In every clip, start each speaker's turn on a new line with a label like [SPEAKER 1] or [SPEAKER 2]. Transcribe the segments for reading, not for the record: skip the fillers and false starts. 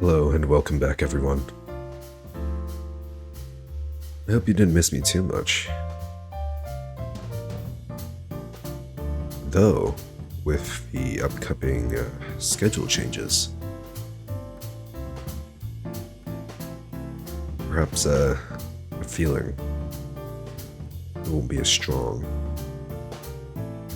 [SPEAKER 1] Hello and welcome back, everyone. I hope you didn't miss me too much. Though, with the upcoming schedule changes, perhaps a feeling it won't be as strong.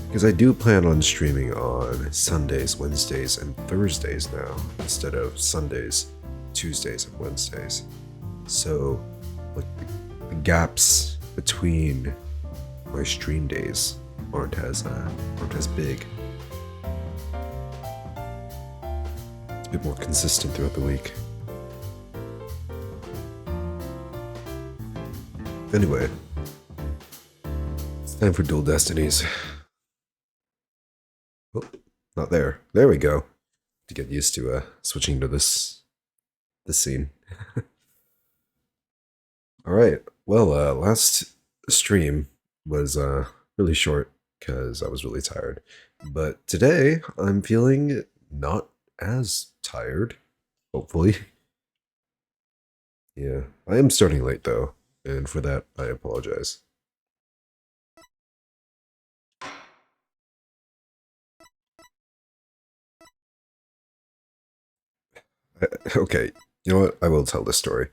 [SPEAKER 1] Because I do plan on streaming on Sundays, Wednesdays, and Thursdays now, instead of Sundays, Tuesdays, and Wednesdays. So, like, the gaps between my stream days aren't as big. It's a bit more consistent throughout the week. Anyway, it's time for Dual Destinies. Oh, not there. There we go. To get used to switching to this scene. All right. Well, last stream was really short because I was really tired. But today I'm feeling not as tired, hopefully. Yeah, I am starting late though, and for that I apologize. Okay, you know what? I will tell this story.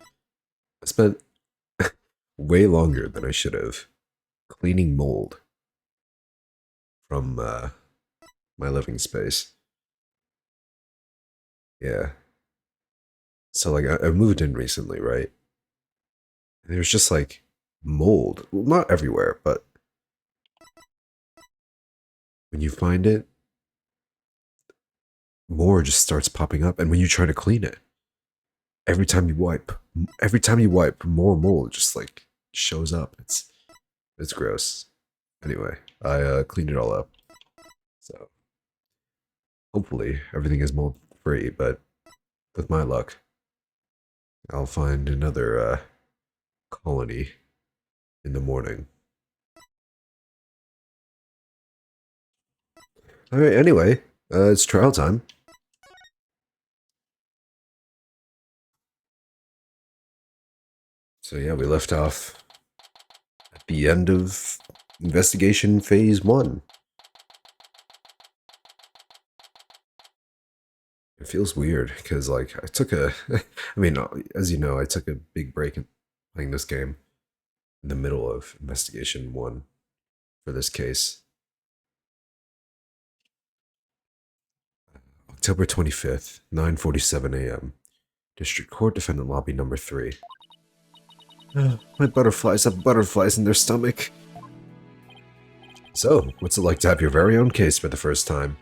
[SPEAKER 1] I spent way longer than I should have cleaning mold from my living space. Yeah. So like I moved in recently, right? And there's just like mold. Well, not everywhere, but when you find it, more just starts popping up. And when you try to clean it, every time you wipe, more mold just like shows up. It's gross. Anyway, I cleaned it all up. So hopefully everything is mold free, but with my luck, I'll find another colony in the morning. Alright, anyway, it's trial time. So yeah, we left off at the end of investigation phase 1. It feels weird because like I took a I mean, as you know, I took a big break in playing this game in the middle of investigation 1 for this case. October 25th, 9:47 a.m. District Court Defendant Lobby number 3. My butterflies have butterflies in their stomach. So, what's it like to have your very own case for the first time?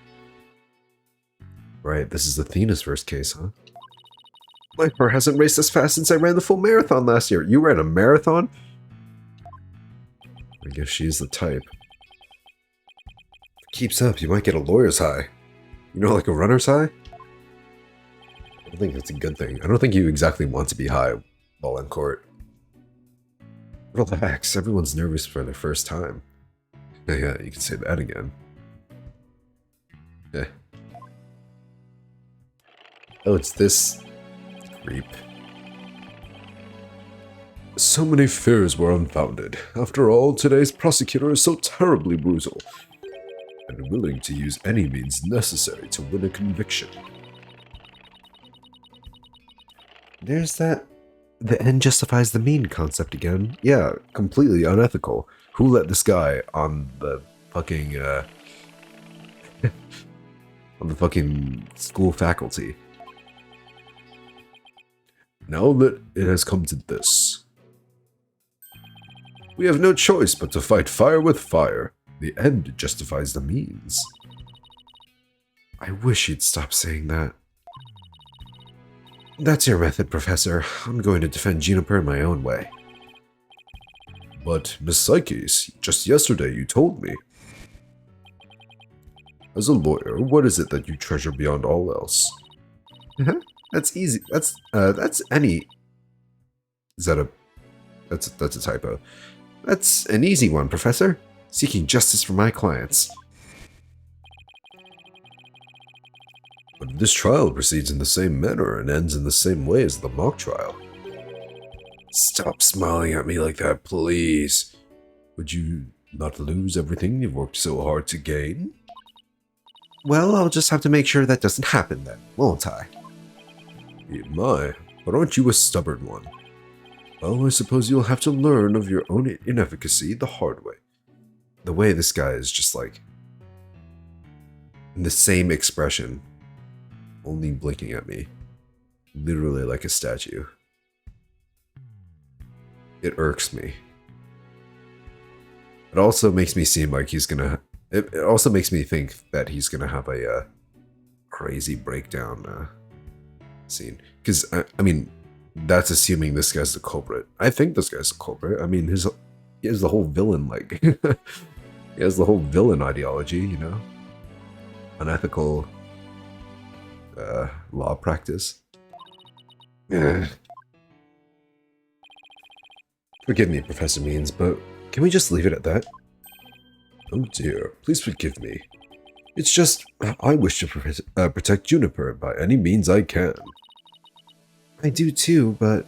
[SPEAKER 1] Right, this is Athena's first case, huh? My heart hasn't raced as fast since I ran the full marathon last year. You ran a marathon? I guess she's the type. If it keeps up, you might get a lawyer's high. You know, like a runner's high? I don't think that's a good thing. I don't think you exactly want to be high while in court. Relax, everyone's nervous for their first time. Yeah, you can say that again. Eh. Oh, it's this creep. So many fears were unfounded. After all, today's prosecutor is so terribly brutal and willing to use any means necessary to win a conviction. There's that the end justifies the mean concept again. Yeah, completely unethical. Who let this guy on the fucking on the fucking school faculty? Now that it has come to this, we have no choice but to fight fire with fire. The end justifies the means. I wish you'd stop saying that. That's your method, Professor. I'm going to defend Juniper in my own way. But, Miss Psyches, just yesterday you told me. As a lawyer, what is it that you treasure beyond all else? That's easy. That's any... Is that a... That's a typo. That's an easy one, Professor. Seeking justice for my clients. But this trial proceeds in the same manner and ends in the same way as the mock trial. Stop smiling at me like that, please. Would you not lose everything you've worked so hard to gain? Well, I'll just have to make sure that doesn't happen then, won't I? My, but aren't you a stubborn one? Well, I suppose you'll have to learn of your own inefficacy the hard way. The way this guy is just like... in the same expression. Only blinking at me. Literally like a statue. It irks me. It also makes me seem like he's gonna... It also makes me think that he's gonna have a crazy breakdown scene. Because, I mean, that's assuming this guy's the culprit. I think this guy's the culprit. I mean, he has the whole villain, like... he has the whole villain ideology, you know? Unethical law practice. Forgive me, Professor Means, but can we just leave it at that? Oh dear, please forgive me. It's just, I wish to protect Juniper by any means I can. I do too, but...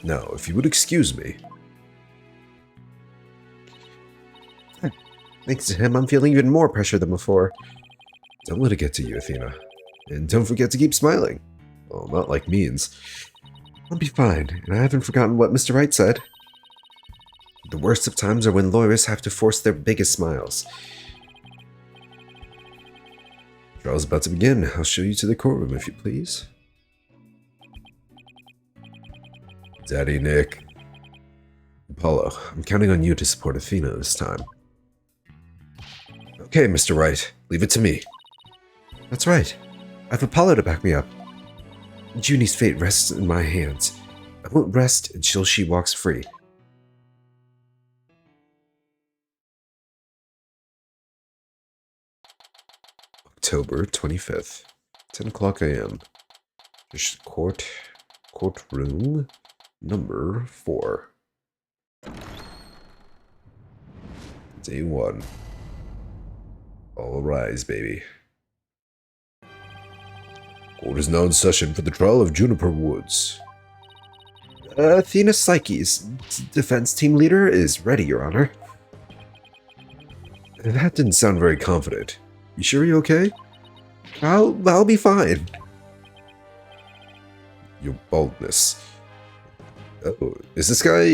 [SPEAKER 1] Now, if you would excuse me. Thanks to him, I'm feeling even more pressure than before. Don't let it get to you, Athena. And don't forget to keep smiling. Well, not like Means. I'll be fine, and I haven't forgotten what Mr. Wright said. The worst of times are when lawyers have to force their biggest smiles. Trial's about to begin. I'll show you to the courtroom, if you please. Daddy Nick. Apollo, I'm counting on you to support Athena this time. Okay, Mr. Wright. Leave it to me. That's right. I have Apollo to back me up. Junie's fate rests in my hands. I won't rest until she walks free. October 25th, 10 o'clock a.m. Courtroom number 4. Day 1. All rise, baby. Court is now in session for the trial of Juniper Woods. Athena Psyche's defense team leader is ready, Your Honor. That didn't sound very confident. You sure you're okay? I'll be fine. Your baldness. Oh, is this guy...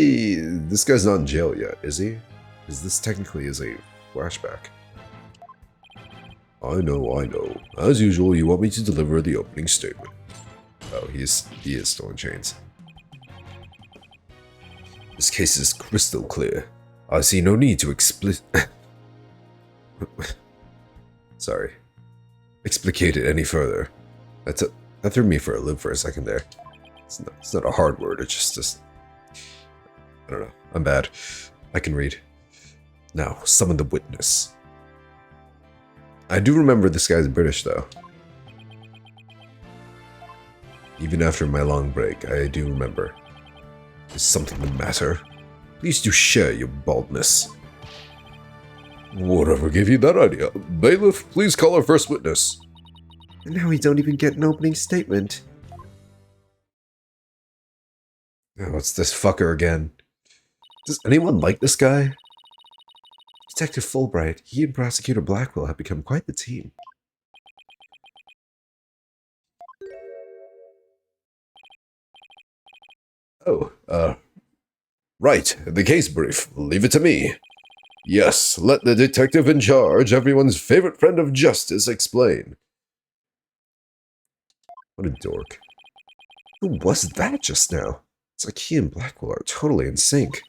[SPEAKER 1] This guy's not in jail yet, is he? Because this technically is a flashback. I know. As usual, you want me to deliver the opening statement. Oh, he is still in chains. This case is crystal clear. I see no need to explicate it any further. That threw me for a loop for a second there. It's not a hard word, it's just... I don't know. I'm bad. I can read. Now, summon the witness. I do remember this guy's British, though. Even after my long break, I do remember. Is something the matter? Please do share your baldness. Whatever gave you that idea? Bailiff, please call our first witness. And now we don't even get an opening statement. Oh, it's this fucker again. Does anyone like this guy? Detective Fulbright, he and Prosecutor Blackwell have become quite the team. Oh, right, the case brief. Leave it to me. Yes, let the detective in charge, everyone's favorite friend of justice, explain. What a dork. Who was that just now? It's like he and Blackwell are totally in sync.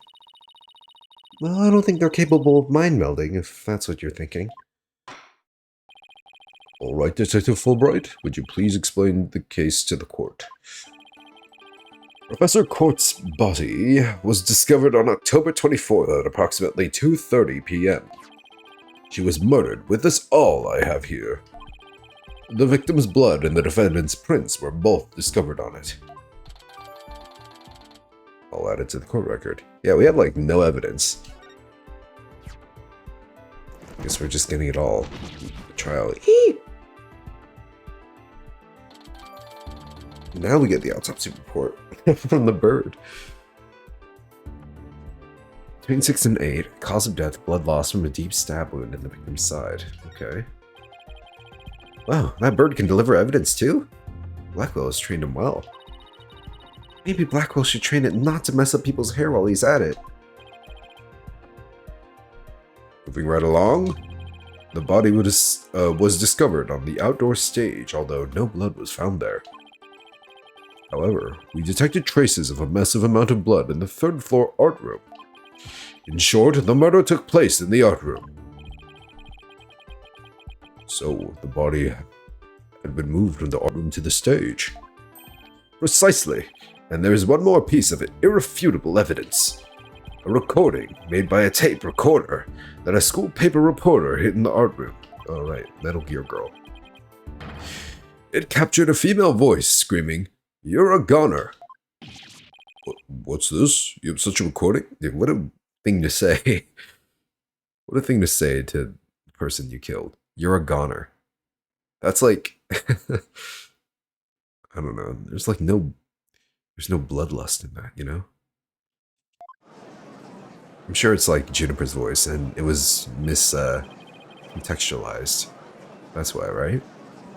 [SPEAKER 1] Well, I don't think they're capable of mind melding, if that's what you're thinking. All right, Detective Fulbright, would you please explain the case to the court? Professor Court's body was discovered on October 24th at approximately 2:30 p.m. She was murdered with this all I have here. The victim's blood and the defendant's prints were both discovered on it. I'll add it to the court record. Yeah, we have like no evidence. I guess we're just getting it all. The trial. Now we get the autopsy report from the bird. Between 6 and 8, cause of death, blood loss from a deep stab wound in the victim's side. Okay. Wow, that bird can deliver evidence too? Blackwell has trained him well. Maybe Blackwell should train it not to mess up people's hair while he's at it. Moving right along, the body was discovered on the outdoor stage, although no blood was found there. However, we detected traces of a massive amount of blood in the third floor art room. In short, the murder took place in the art room. So, the body had been moved from the art room to the stage. Precisely, and there is one more piece of irrefutable evidence. A recording made by a tape recorder that a school paper reporter hid in the art room. Oh right, Metal Gear Girl. It captured a female voice screaming, "You're a goner." What's this? You have such a recording? Dude, what a thing to say. What a thing to say to the person you killed. You're a goner. That's like... I don't know. There's like no bloodlust in that, you know? I'm sure it's like Juniper's voice, and it was contextualized. That's why, right?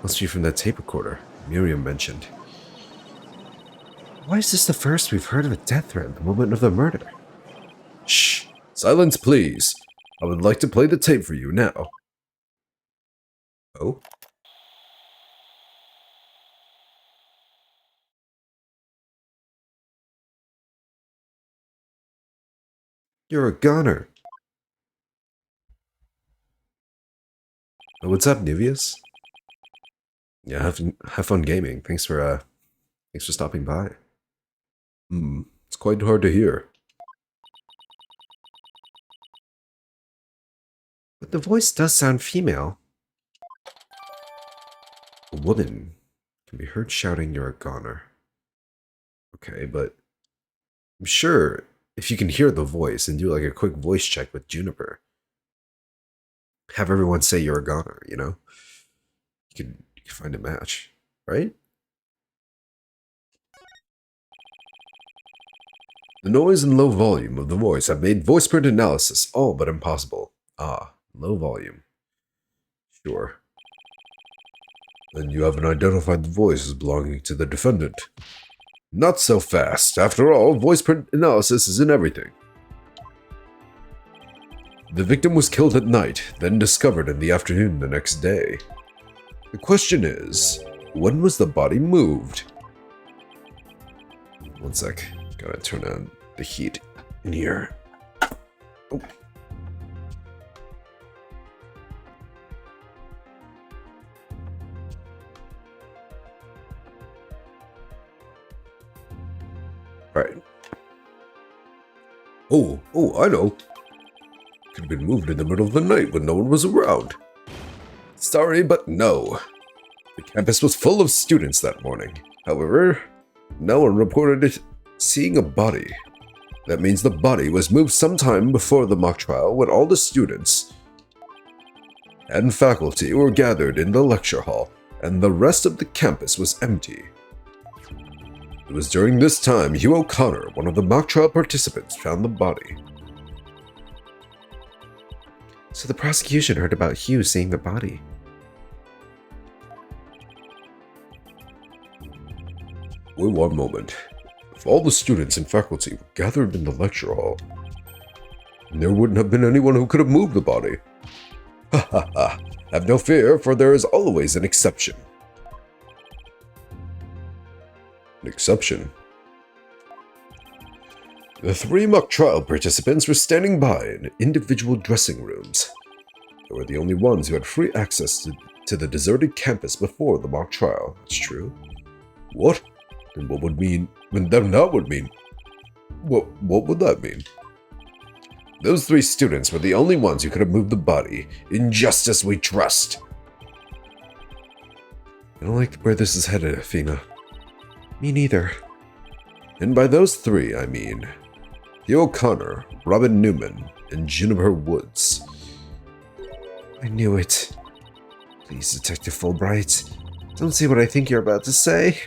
[SPEAKER 1] Must be from that tape recorder Miriam mentioned. Why is this the first we've heard of a death threat at the moment of the murder? Shh! Silence, please! I would like to play the tape for you now. Oh? You're a goner. Oh, what's up, Nivius? Yeah, have fun gaming. Thanks for stopping by. It's quite hard to hear. But the voice does sound female. A woman can be heard shouting, "You're a goner." Okay, but I'm sure if you can hear the voice and do like a quick voice check with Juniper, have everyone say you're a goner, you know? You can find a match, right? The noise and low volume of the voice have made voice print analysis all but impossible. Ah, low volume. Sure. Then you haven't identified the voice as belonging to the defendant. Not so fast. After all, voice print analysis isn't everything. The victim was killed at night, then discovered in the afternoon the next day. The question is, when was the body moved? One sec. Gotta turn on the heat in here. Oh. Alright. Oh, I know. Could have been moved in the middle of the night when no one was around. Sorry, but no. The campus was full of students that morning. However, no one reported seeing a body. That means the body was moved sometime before the mock trial when all the students and faculty were gathered in the lecture hall and the rest of the campus was empty. It was during this time Hugh O'Connor, one of the mock trial participants, found the body. So the prosecution heard about Hugh seeing the body. Wait one moment. If all the students and faculty were gathered in the lecture hall, there wouldn't have been anyone who could have moved the body. Ha ha ha. Have no fear, for there is always an exception. An exception? The 3 mock trial participants were standing by in individual dressing rooms. They were the only ones who had free access to the deserted campus before the mock trial. That's true. What? Then what would mean? Then that would mean. What would that mean? Those 3 students were the only ones who could have moved the body. In justice we trust. I don't like where this is headed, Athena. Me neither. And by those 3, I mean Hugh O'Connor, Robin Newman, and Juniper Woods. I knew it. Please, Detective Fulbright, don't say what I think you're about to say.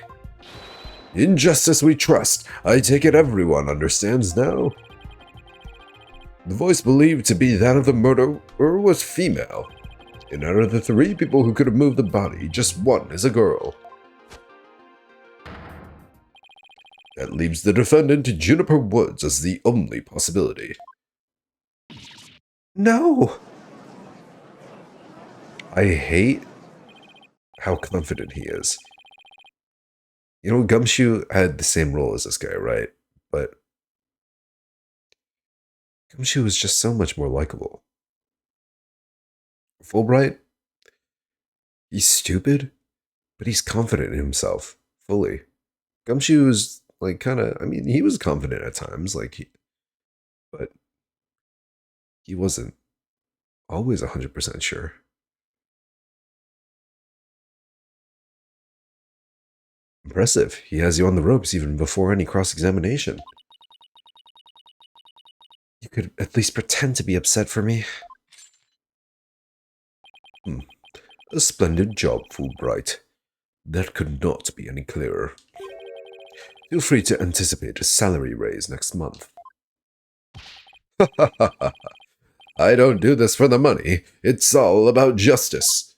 [SPEAKER 1] In justice we trust. I take it everyone understands now. The voice believed to be that of the murderer was female. And out of the 3 people who could have moved the body, just one is a girl. That leaves the defendant, Juniper Woods, as the only possibility. No! I hate how confident he is. You know, Gumshoe had the same role as this guy, right? But Gumshoe was just so much more likable. Fulbright, he's stupid, but he's confident in himself, fully. Gumshoe is, like, kind of, I mean, he was confident at times, but he wasn't always 100% sure. Impressive. He has you on the ropes even before any cross-examination. You could at least pretend to be upset for me. A splendid job, Fulbright. That could not be any clearer. Feel free to anticipate a salary raise next month. I don't do this for the money. It's all about justice.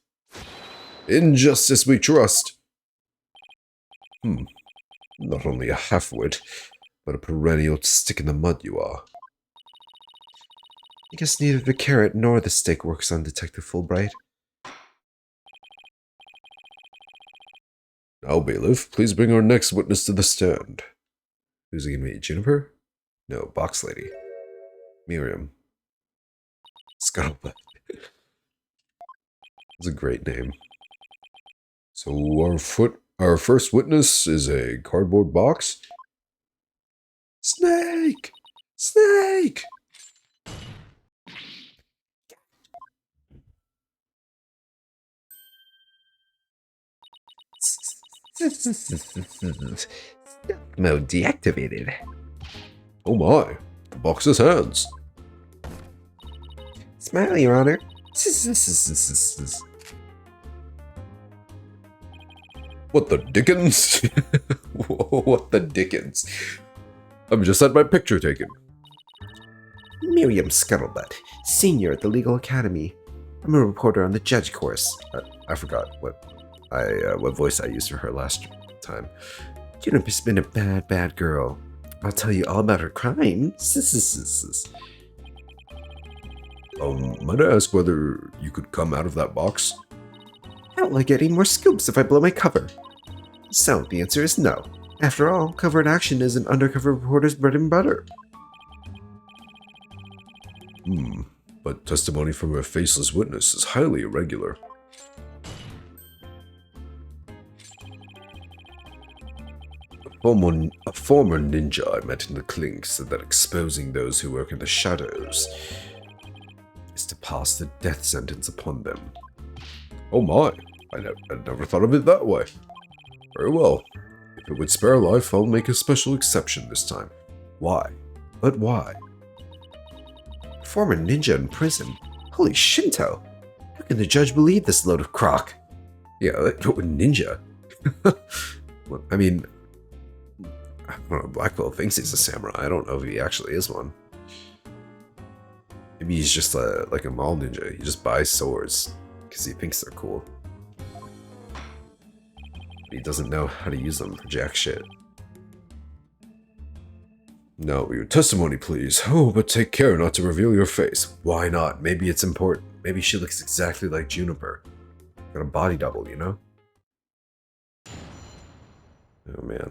[SPEAKER 1] In justice we trust. Not only a half-wit, but a perennial stick in the mud you are. I guess neither the carrot nor the stick works on Detective Fulbright. Now, bailiff, please bring our next witness to the stand. Who's it gonna be, Juniper? No, Box Lady. Miriam. Scuttlebutt. That's a great name. So our first witness is a cardboard box. Snake! Snake! Mode deactivated. Oh my, the box has hands. Smile, Your Honor. What the dickens? What the dickens? I'm just had my picture taken. Miriam Scuttlebutt, senior at the Legal Academy. I'm a reporter on the judge course. I forgot what voice I used for her last time. Juniper's been a bad girl. I'll tell you all about her crimes. Might I ask whether you could come out of that box? I don't like getting more scoops if I blow my cover. So, the answer is no. After all, covert action is an undercover reporter's bread and butter. But testimony from a faceless witness is highly irregular. A former ninja I met in the clink said that exposing those who work in the shadows is to pass the death sentence upon them. Oh my, I never thought of it that way. Very well. If it would spare life, I'll make a special exception this time. Why? But why? Former ninja in prison? Holy Shinto! How can the judge believe this load of crock? Yeah, ninja. I mean, I don't know, Blackwell thinks he's a samurai. I don't know if he actually is one. Maybe he's just like a mall ninja. He just buys swords because he thinks they're cool. But he doesn't know how to use them for jack shit. Now, your testimony, please. Oh, but take care not to reveal your face. Why not? Maybe it's important. Maybe she looks exactly like Juniper. Got a body double, you know? Oh, man.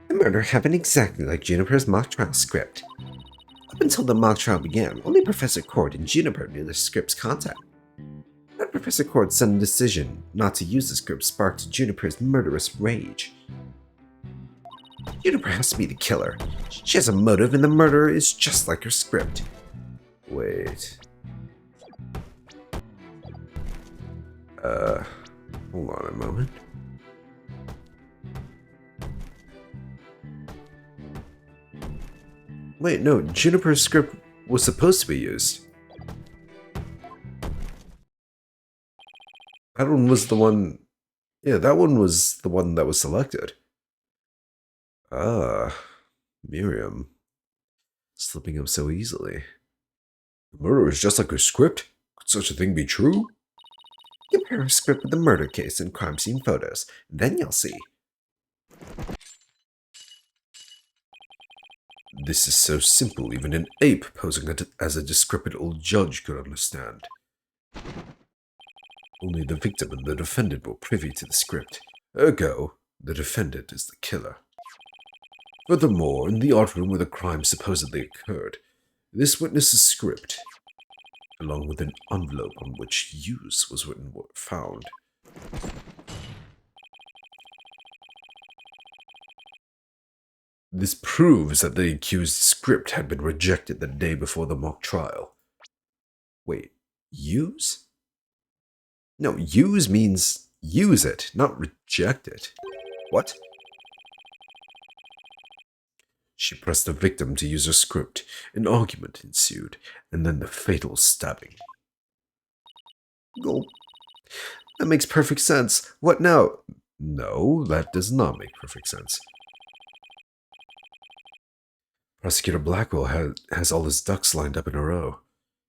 [SPEAKER 1] The murder happened exactly like Juniper's mock trial script. Up until the mock trial began, only Professor Cord and Juniper knew the script's content. But Professor Cord's sudden decision not to use the script sparked Juniper's murderous rage. Juniper has to be the killer. She has a motive and the murderer is just like her script. Wait. Hold on a moment. Wait, no, Juniper's script was supposed to be used. That one was the one... Yeah, that one was the one that was selected. Ah, Miriam. Slipping up so easily. The murder is just like her script? Could such a thing be true? Compare her script with the murder case and crime scene photos. Then you'll see. This is so simple, even an ape posing as a decrepit old judge could understand. Only the victim and the defendant were privy to the script. Ergo, the defendant is the killer. Furthermore, in the art room where the crime supposedly occurred, this witness's script, along with an envelope on which use was written, were found. This proves that the accused's script had been rejected the day before the mock trial. Wait, use? No, use means use it, not reject it. What? She pressed the victim to use her script. An argument ensued, and then the fatal stabbing. Oh, that makes perfect sense. What now? No, that does not make perfect sense. Prosecutor Blackwell has all his ducks lined up in a row.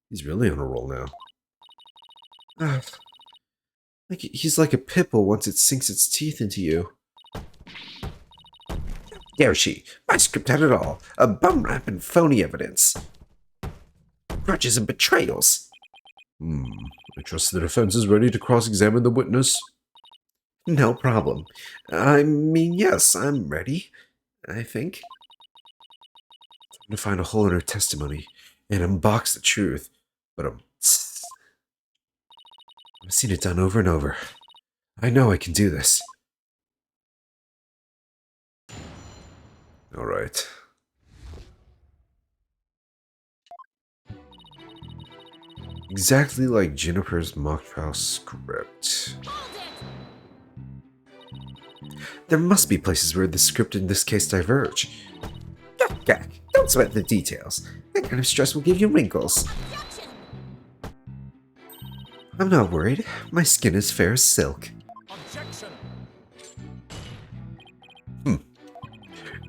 [SPEAKER 1] He's really on a roll now. He's like a pit bull once it sinks its teeth into you. Dare she? My script had it all. A bum rap and phony evidence. Grudges and betrayals. I trust the defense is ready to cross-examine the witness. No problem. I mean, yes, I'm ready. I think. Time to find a hole in her testimony and unbox the truth. But I've seen it done over and over. I know I can do this. All right. Exactly like Juniper's mock trial script. There must be places where the script in this case diverge. Gak, don't sweat the details. That kind of stress will give you wrinkles. I'm not worried. My skin is fair as silk.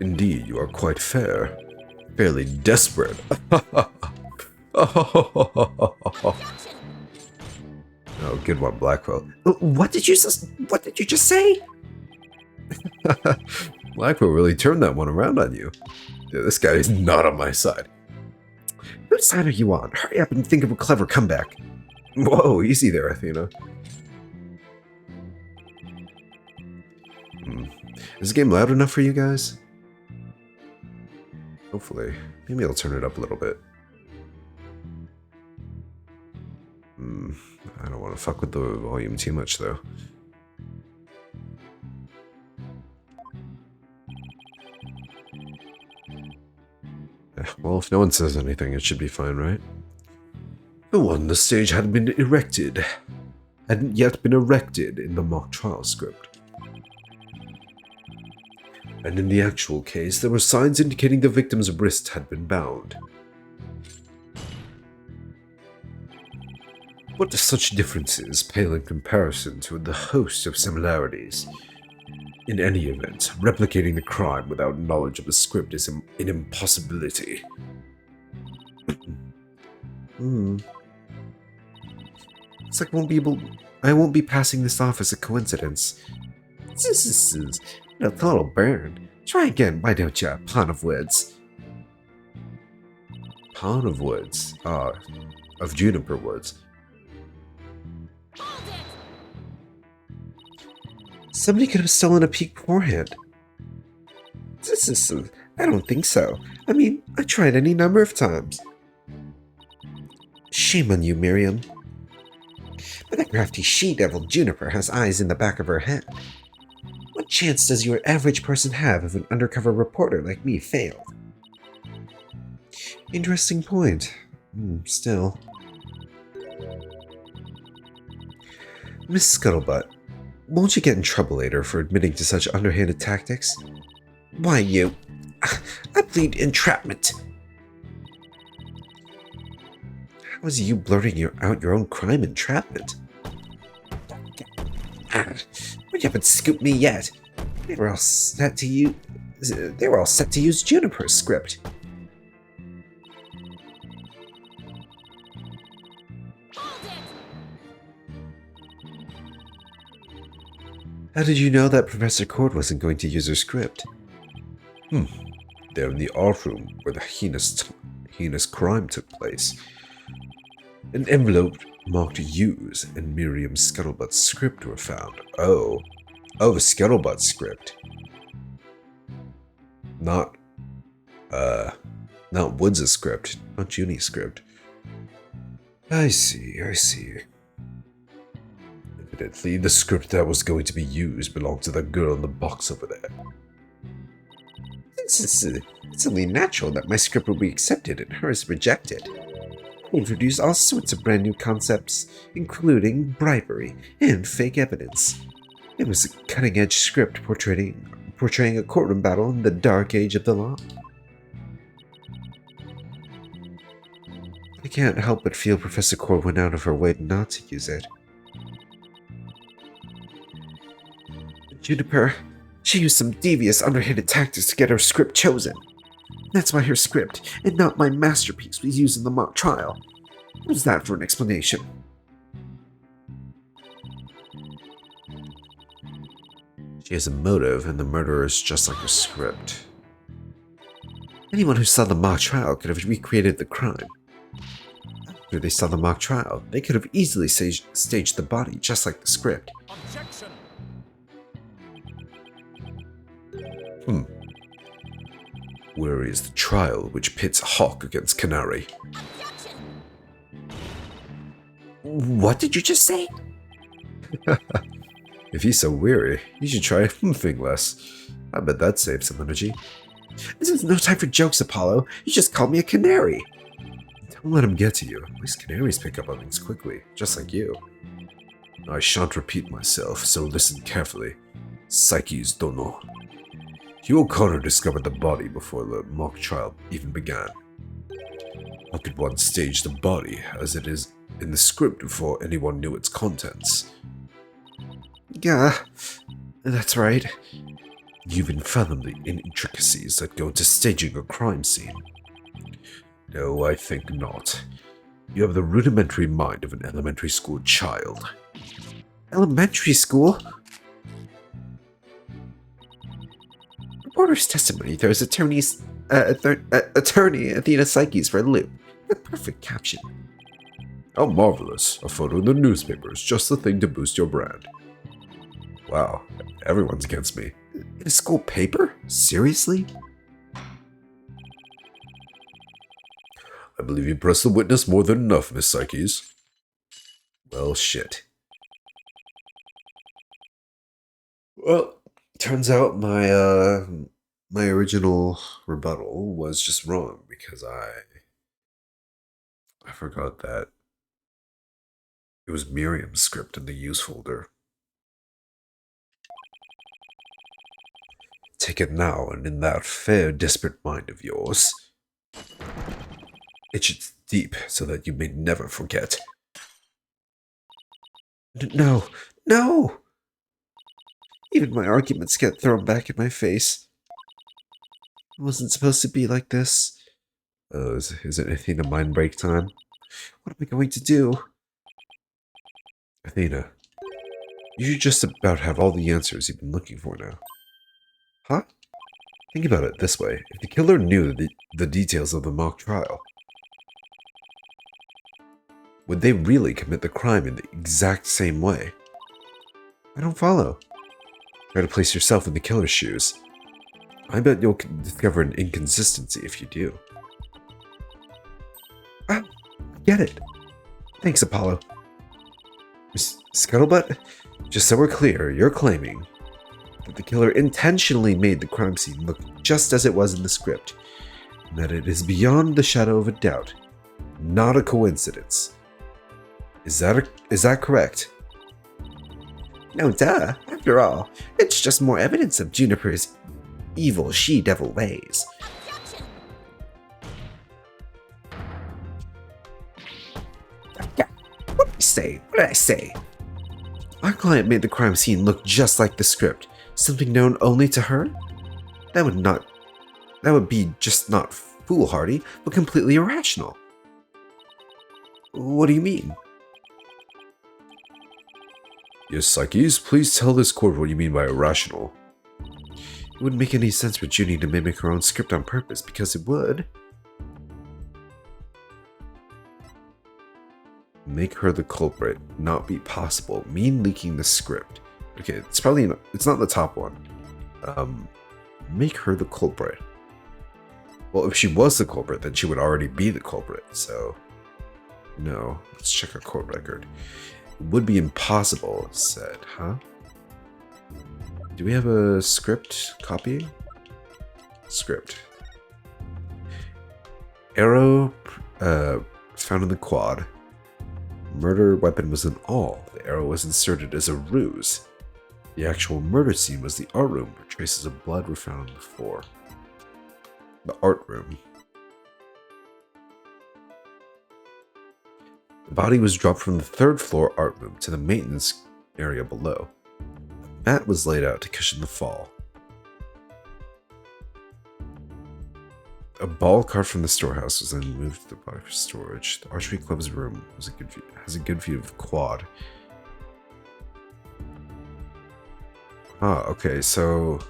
[SPEAKER 1] Indeed, you are quite fair. Fairly desperate. Oh, good one, Blackwell. What did you just say? Blackwell really turned that one around on you. Yeah, this guy is not on my side. Whose side are you on? Hurry up and think of a clever comeback. Whoa, easy there, Athena. Is the game loud enough for you guys? Hopefully. Maybe I'll turn it up a little bit. I don't want to fuck with the volume too much, though. Well, if no one says anything, it should be fine, right? The one the stage hadn't yet been erected in the mock trial script. And in the actual case, there were signs indicating the victim's wrist had been bound. What do such differences pale in comparison to the host of similarities? In any event, replicating the crime without knowledge of the script is an impossibility. Looks like I won't be passing this off as a coincidence. This is a total burn. Try again, why don't you, Pawn of Woods? Pawn of Woods? Of Juniper Woods. Somebody could have stolen a peek beforehand. I don't think so. I mean, I tried any number of times. Shame on you, Miriam. But that crafty she-devil Juniper has eyes in the back of her head. What chance does your average person have if an undercover reporter like me failed? Interesting point. Still. Miss Scuttlebutt, won't you get in trouble later for admitting to such underhanded tactics? Why, you... I plead entrapment. How is you blurting out your own crime entrapment?
[SPEAKER 2] you haven't scooped me yet. They were all set to use. They were all set to use Juniper's script.
[SPEAKER 1] How did you know that Professor Cord wasn't going to use her script? They're in the art room where the heinous crime took place. An envelope marked Use and Miriam Scuttlebutt's script were found. Oh, the Scuttlebutt script. Not Woods' script, not Junie's script. I see. Evidently, the script that was going to be used belonged to the girl in the box over there.
[SPEAKER 2] It's only natural that my script will be accepted and hers rejected. I introduced all sorts of brand new concepts, including bribery and fake evidence. It was a cutting-edge script portraying a courtroom battle in the dark age of the law.
[SPEAKER 1] I can't help but feel Professor Cord went out of her way not to use it.
[SPEAKER 2] Juniper, she used some devious, underhanded tactics to get her script chosen. That's why her script, and not my masterpiece, was used in the mock trial. What was that for an explanation?
[SPEAKER 1] She has a motive, and the murderer is just like her script.
[SPEAKER 2] Anyone who saw the mock trial could have recreated the crime. After they saw the mock trial, they could have easily staged the body just like the script.
[SPEAKER 3] Objection!
[SPEAKER 1] Where is the trial which pits Hawk against Canary?
[SPEAKER 2] What did you just say?
[SPEAKER 1] If he's so weary, you should try thing less. I bet that saves some energy.
[SPEAKER 2] This is no time for jokes, Apollo. You just called me a canary.
[SPEAKER 1] Don't let him get to you. At least canaries pick up on things quickly, just like you. I shan't repeat myself, so listen carefully. Psyche's Dono. Hugh O'Connor discovered the body before the mock trial even began. How could one stage the body as it is in the script before anyone knew its contents?
[SPEAKER 2] Yeah, that's right.
[SPEAKER 1] You've fathomed the intricacies that go into staging a crime scene. No, I think not. You have the rudimentary mind of an elementary school child.
[SPEAKER 2] Elementary school? Reporter's testimony throws attorney Athena Psyches for a loop. The perfect caption.
[SPEAKER 1] How marvelous. A photo in the newspaper is just the thing to boost your brand. Wow, everyone's against me.
[SPEAKER 2] In a school paper? Seriously?
[SPEAKER 1] I believe you pressed the witness more than enough, Miss Psyches. Well, shit. Well, turns out my my original rebuttal was just wrong because I forgot that it was Miriam's script in the use folder. Take it now, and in that fair, desperate mind of yours, itch it deep so that you may never forget.
[SPEAKER 2] No, no! Even my arguments get thrown back in my face. It wasn't supposed to be like this.
[SPEAKER 1] Oh, is it Athena mind break time?
[SPEAKER 2] What am I going to do?
[SPEAKER 1] Athena, you should just about have all the answers you've been looking for now.
[SPEAKER 2] Huh?
[SPEAKER 1] Think about it this way. If the killer knew the details of the mock trial, would they really commit the crime in the exact same way?
[SPEAKER 2] I don't follow.
[SPEAKER 1] Try to place yourself in the killer's shoes. I bet you'll discover an inconsistency if you do.
[SPEAKER 2] I get it. Thanks, Apollo.
[SPEAKER 1] Miss Scuttlebutt, just so we're clear, you're claiming that the killer intentionally made the crime scene look just as it was in the script, and that it is beyond the shadow of a doubt, not a coincidence. Is that correct?
[SPEAKER 2] No, duh. After all, it's just more evidence of Juniper's evil she-devil ways. Yeah, what did I say? What did I say? Our client made the crime scene look just like the script, something known only to her? That would be just not foolhardy, but completely irrational. What do you mean?
[SPEAKER 1] Yes, Psyches, please tell this court what you mean by irrational.
[SPEAKER 2] It wouldn't make any sense for Junie to mimic her own script on purpose, because it would
[SPEAKER 1] make her the culprit, not be possible, mean leaking the script. Okay, it's not the top one. Make her the culprit. Well, if she was the culprit, then she would already be the culprit, so no. Let's check her court record. It would be impossible, it said, huh? Do we have a script copy? Script. Arrow found in the quad. Murder weapon was an awl. The arrow was inserted as a ruse. The actual murder scene was the art room, where traces of blood were found on the floor. The art room. The body was dropped from the 3rd floor art room to the maintenance area below. A mat was laid out to cushion the fall. A ball cart from the storehouse was then moved to the body for storage. The archery club's room has a good view of the quad. Ah, okay, so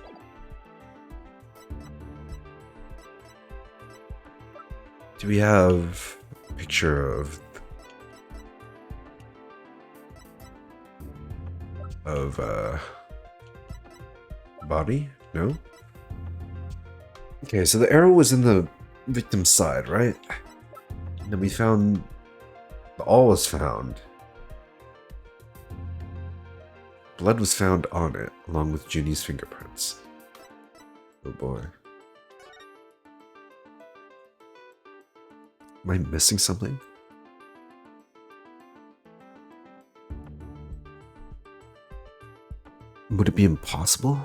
[SPEAKER 1] do we have a picture of body? No? Okay, so the arrow was in the victim's side, right? And then we found the awl was found. Blood was found on it, along with Junie's fingerprints. Oh boy. Am I missing something? Would it be impossible?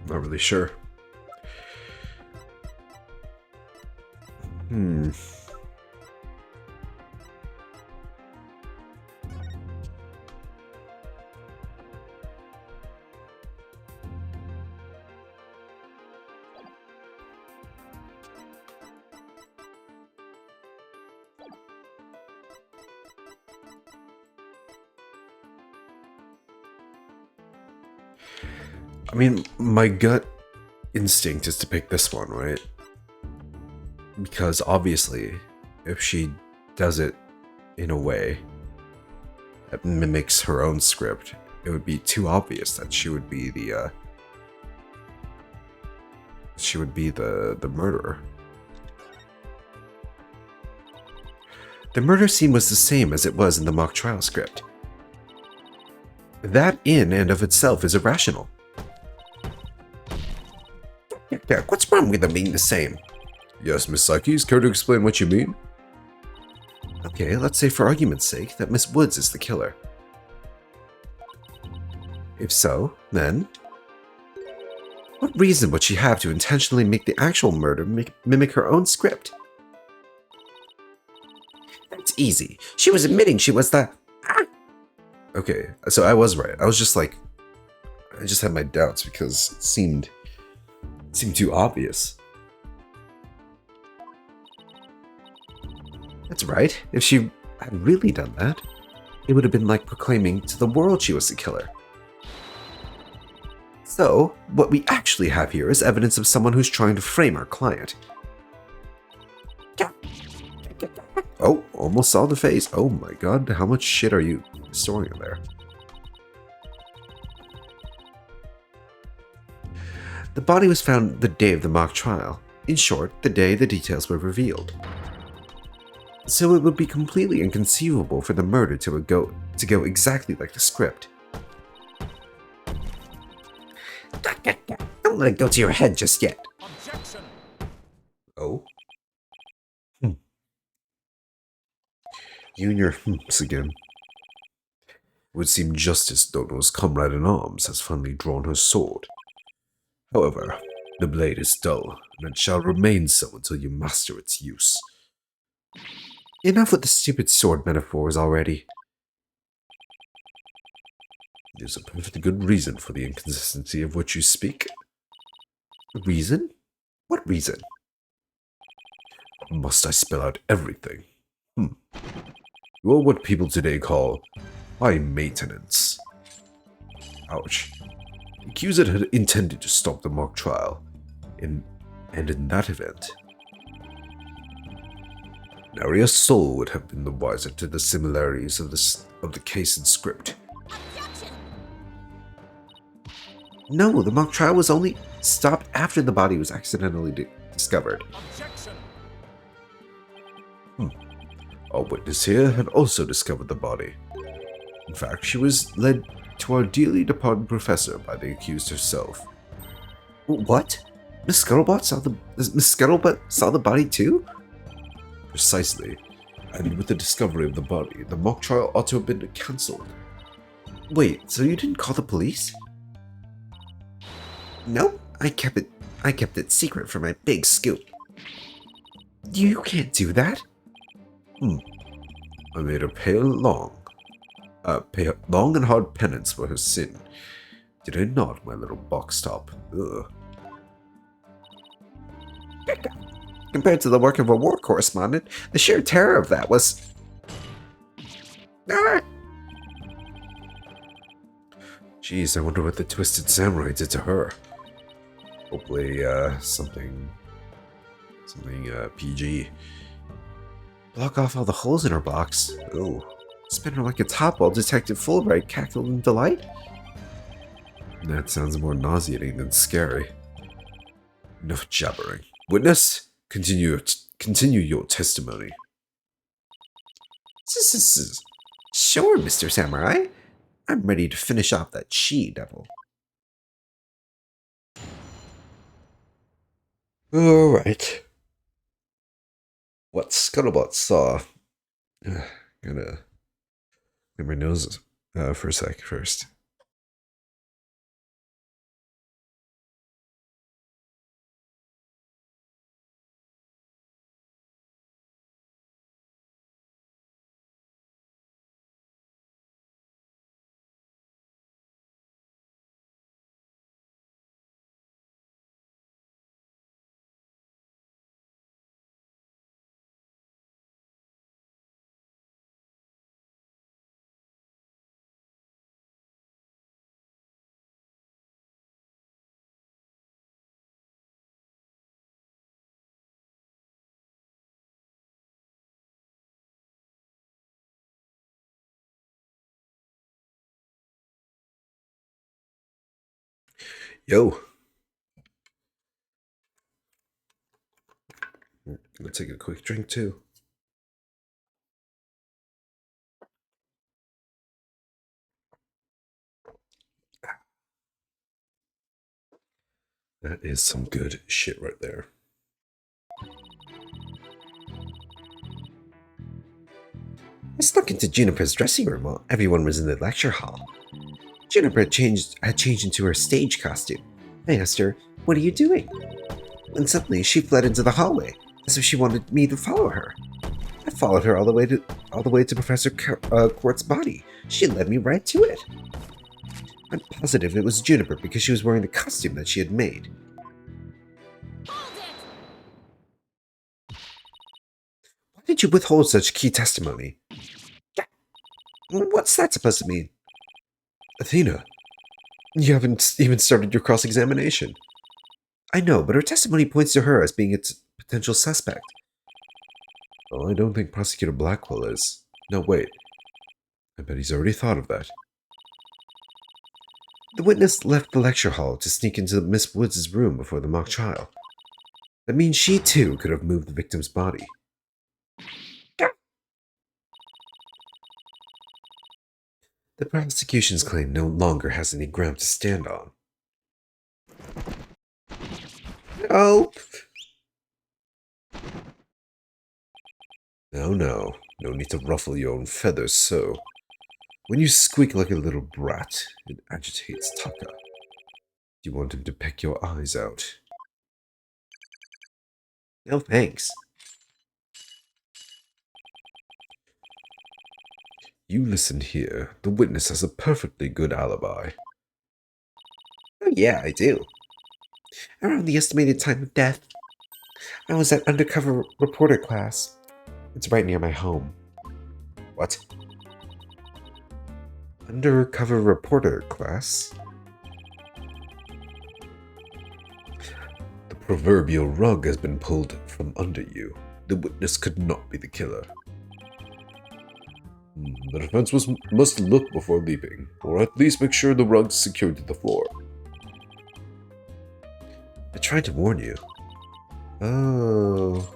[SPEAKER 1] Not really sure. I mean, my gut instinct is to pick this one, right? Because obviously, if she does it in a way that mimics her own script, it would be too obvious that she would be the murderer. The murder scene was the same as it was in the mock trial script. That in and of itself is irrational.
[SPEAKER 2] Yeah, what's wrong with them being the same?
[SPEAKER 1] Yes, Miss Psyches, care to explain what you mean?
[SPEAKER 2] Okay, let's say for argument's sake that Miss Woods is the killer. If so, then what reason would she have to intentionally make the actual murder mimic her own script? That's easy. She was admitting she was the...
[SPEAKER 1] Okay, so I was right. I was just like... I just had my doubts because it seemed too obvious.
[SPEAKER 2] That's right. If she had really done that, it would have been like proclaiming to the world she was the killer. So, what we actually have here is evidence of someone who's trying to frame our client.
[SPEAKER 1] Oh, almost saw the face. Oh my god, how much shit are you storing in there?
[SPEAKER 2] The body was found the day of the mock trial. In short, the day the details were revealed. So it would be completely inconceivable for the murder to go exactly like the script. Don't let it go to your head just yet.
[SPEAKER 3] Objection!
[SPEAKER 1] You and your humps again. It would seem Justice Dono's comrade-in-arms has finally drawn her sword. However, the blade is dull, and it shall remain so until you master its use.
[SPEAKER 2] Enough with the stupid sword metaphors already.
[SPEAKER 1] There's a perfectly good reason for the inconsistency of which you speak.
[SPEAKER 2] Reason? What reason?
[SPEAKER 1] Must I spell out everything? You are what people today call high maintenance. Ouch. The accuser had intended to stop the mock trial, and in that event, nary a soul would have been the wiser to the similarities of the case and script.
[SPEAKER 2] No, the mock trial was only stopped after the body was accidentally discovered.
[SPEAKER 1] Our witness here had also discovered the body. In fact, she was led to our dearly departed professor by the accused herself.
[SPEAKER 2] What? Miss Scuttlebutt saw the body too?
[SPEAKER 1] Precisely. And with the discovery of the body, the mock trial ought to have been cancelled.
[SPEAKER 2] Wait, so you didn't call the police? Nope, I kept it secret for my big scoop. You can't do that.
[SPEAKER 1] I made her pay long and hard penance for her sin. Did I not, my little box top? Ugh.
[SPEAKER 2] Compared to the work of a war correspondent, the sheer terror of that was... Ah!
[SPEAKER 1] Jeez, I wonder what the Twisted Samurai did to her. Hopefully, something PG.
[SPEAKER 2] Block off all the holes in her box. Oh, spin her like a top while Detective Fulbright cackled in delight?
[SPEAKER 1] That sounds more nauseating than scary. Enough jabbering. Witness, continue your testimony.
[SPEAKER 2] Sure, Mr. Samurai. I'm ready to finish off that she-devil.
[SPEAKER 1] Alright. What Scuttlebutt saw. Gotta clear my nose for a sec first. Yo. Gonna take a quick drink too. That is some good shit right there.
[SPEAKER 2] I snuck into Juniper's dressing room while everyone was in the lecture hall. Juniper had changed into her stage costume. I asked her, "What are you doing?" And suddenly she fled into the hallway, as if she wanted me to follow her. I followed her all the way to Professor Quartz's body. She led me right to it. I'm positive it was Juniper because she was wearing the costume that she had made. Why did you withhold such key testimony? What's that supposed to mean?
[SPEAKER 1] Athena, you haven't even started your cross-examination.
[SPEAKER 2] I know, but her testimony points to her as being its potential suspect.
[SPEAKER 1] Well, I don't think Prosecutor Blackwell is. No, wait. I bet he's already thought of that.
[SPEAKER 2] The witness left the lecture hall to sneak into Miss Woods' room before the mock trial. That means she, too, could have moved the victim's body. The prosecution's claim no longer has any ground to stand on. Nope.
[SPEAKER 1] No, no. No need to ruffle your own feathers so. When you squeak like a little brat, it agitates Taka. You want him to peck your eyes out.
[SPEAKER 2] No thanks.
[SPEAKER 1] You listen here. The witness has a perfectly good alibi.
[SPEAKER 2] Oh yeah, I do. Around the estimated time of death, I was at undercover reporter class. It's right near my home.
[SPEAKER 1] What? Undercover reporter class? The proverbial rug has been pulled from under you. The witness could not be the killer. The defense must look before leaping, or at least make sure the rug's secured to the floor. I tried to warn you. Oh.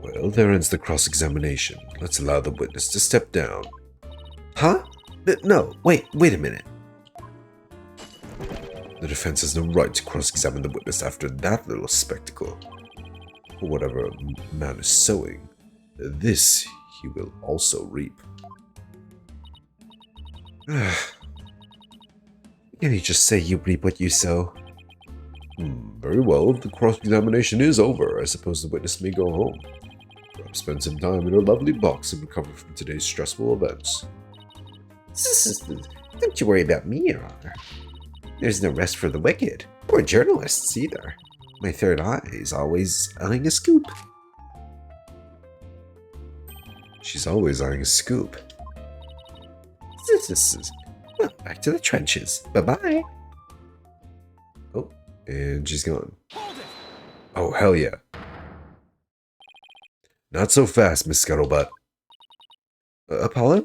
[SPEAKER 1] Well, there ends the cross-examination. Let's allow the witness to step down.
[SPEAKER 2] Huh? No, wait a minute.
[SPEAKER 1] The defense has no right to cross-examine the witness after that little spectacle. For whatever man is sowing, this he will also reap.
[SPEAKER 2] Can you just say you reap what you sow?
[SPEAKER 1] Very well, if the cross-examination is over, I suppose the witness may go home. Perhaps spend some time in her lovely box and recover from today's stressful events.
[SPEAKER 2] Don't you worry about me, Your Honor. There's no rest for the wicked, or journalists either. My third eye is always eyeing a scoop.
[SPEAKER 1] She's always eyeing a scoop.
[SPEAKER 2] Well, back to the trenches. Bye-bye.
[SPEAKER 1] Oh, and she's gone. Oh, hell yeah. Not so fast, Miss Scuttlebutt.
[SPEAKER 2] Apollo?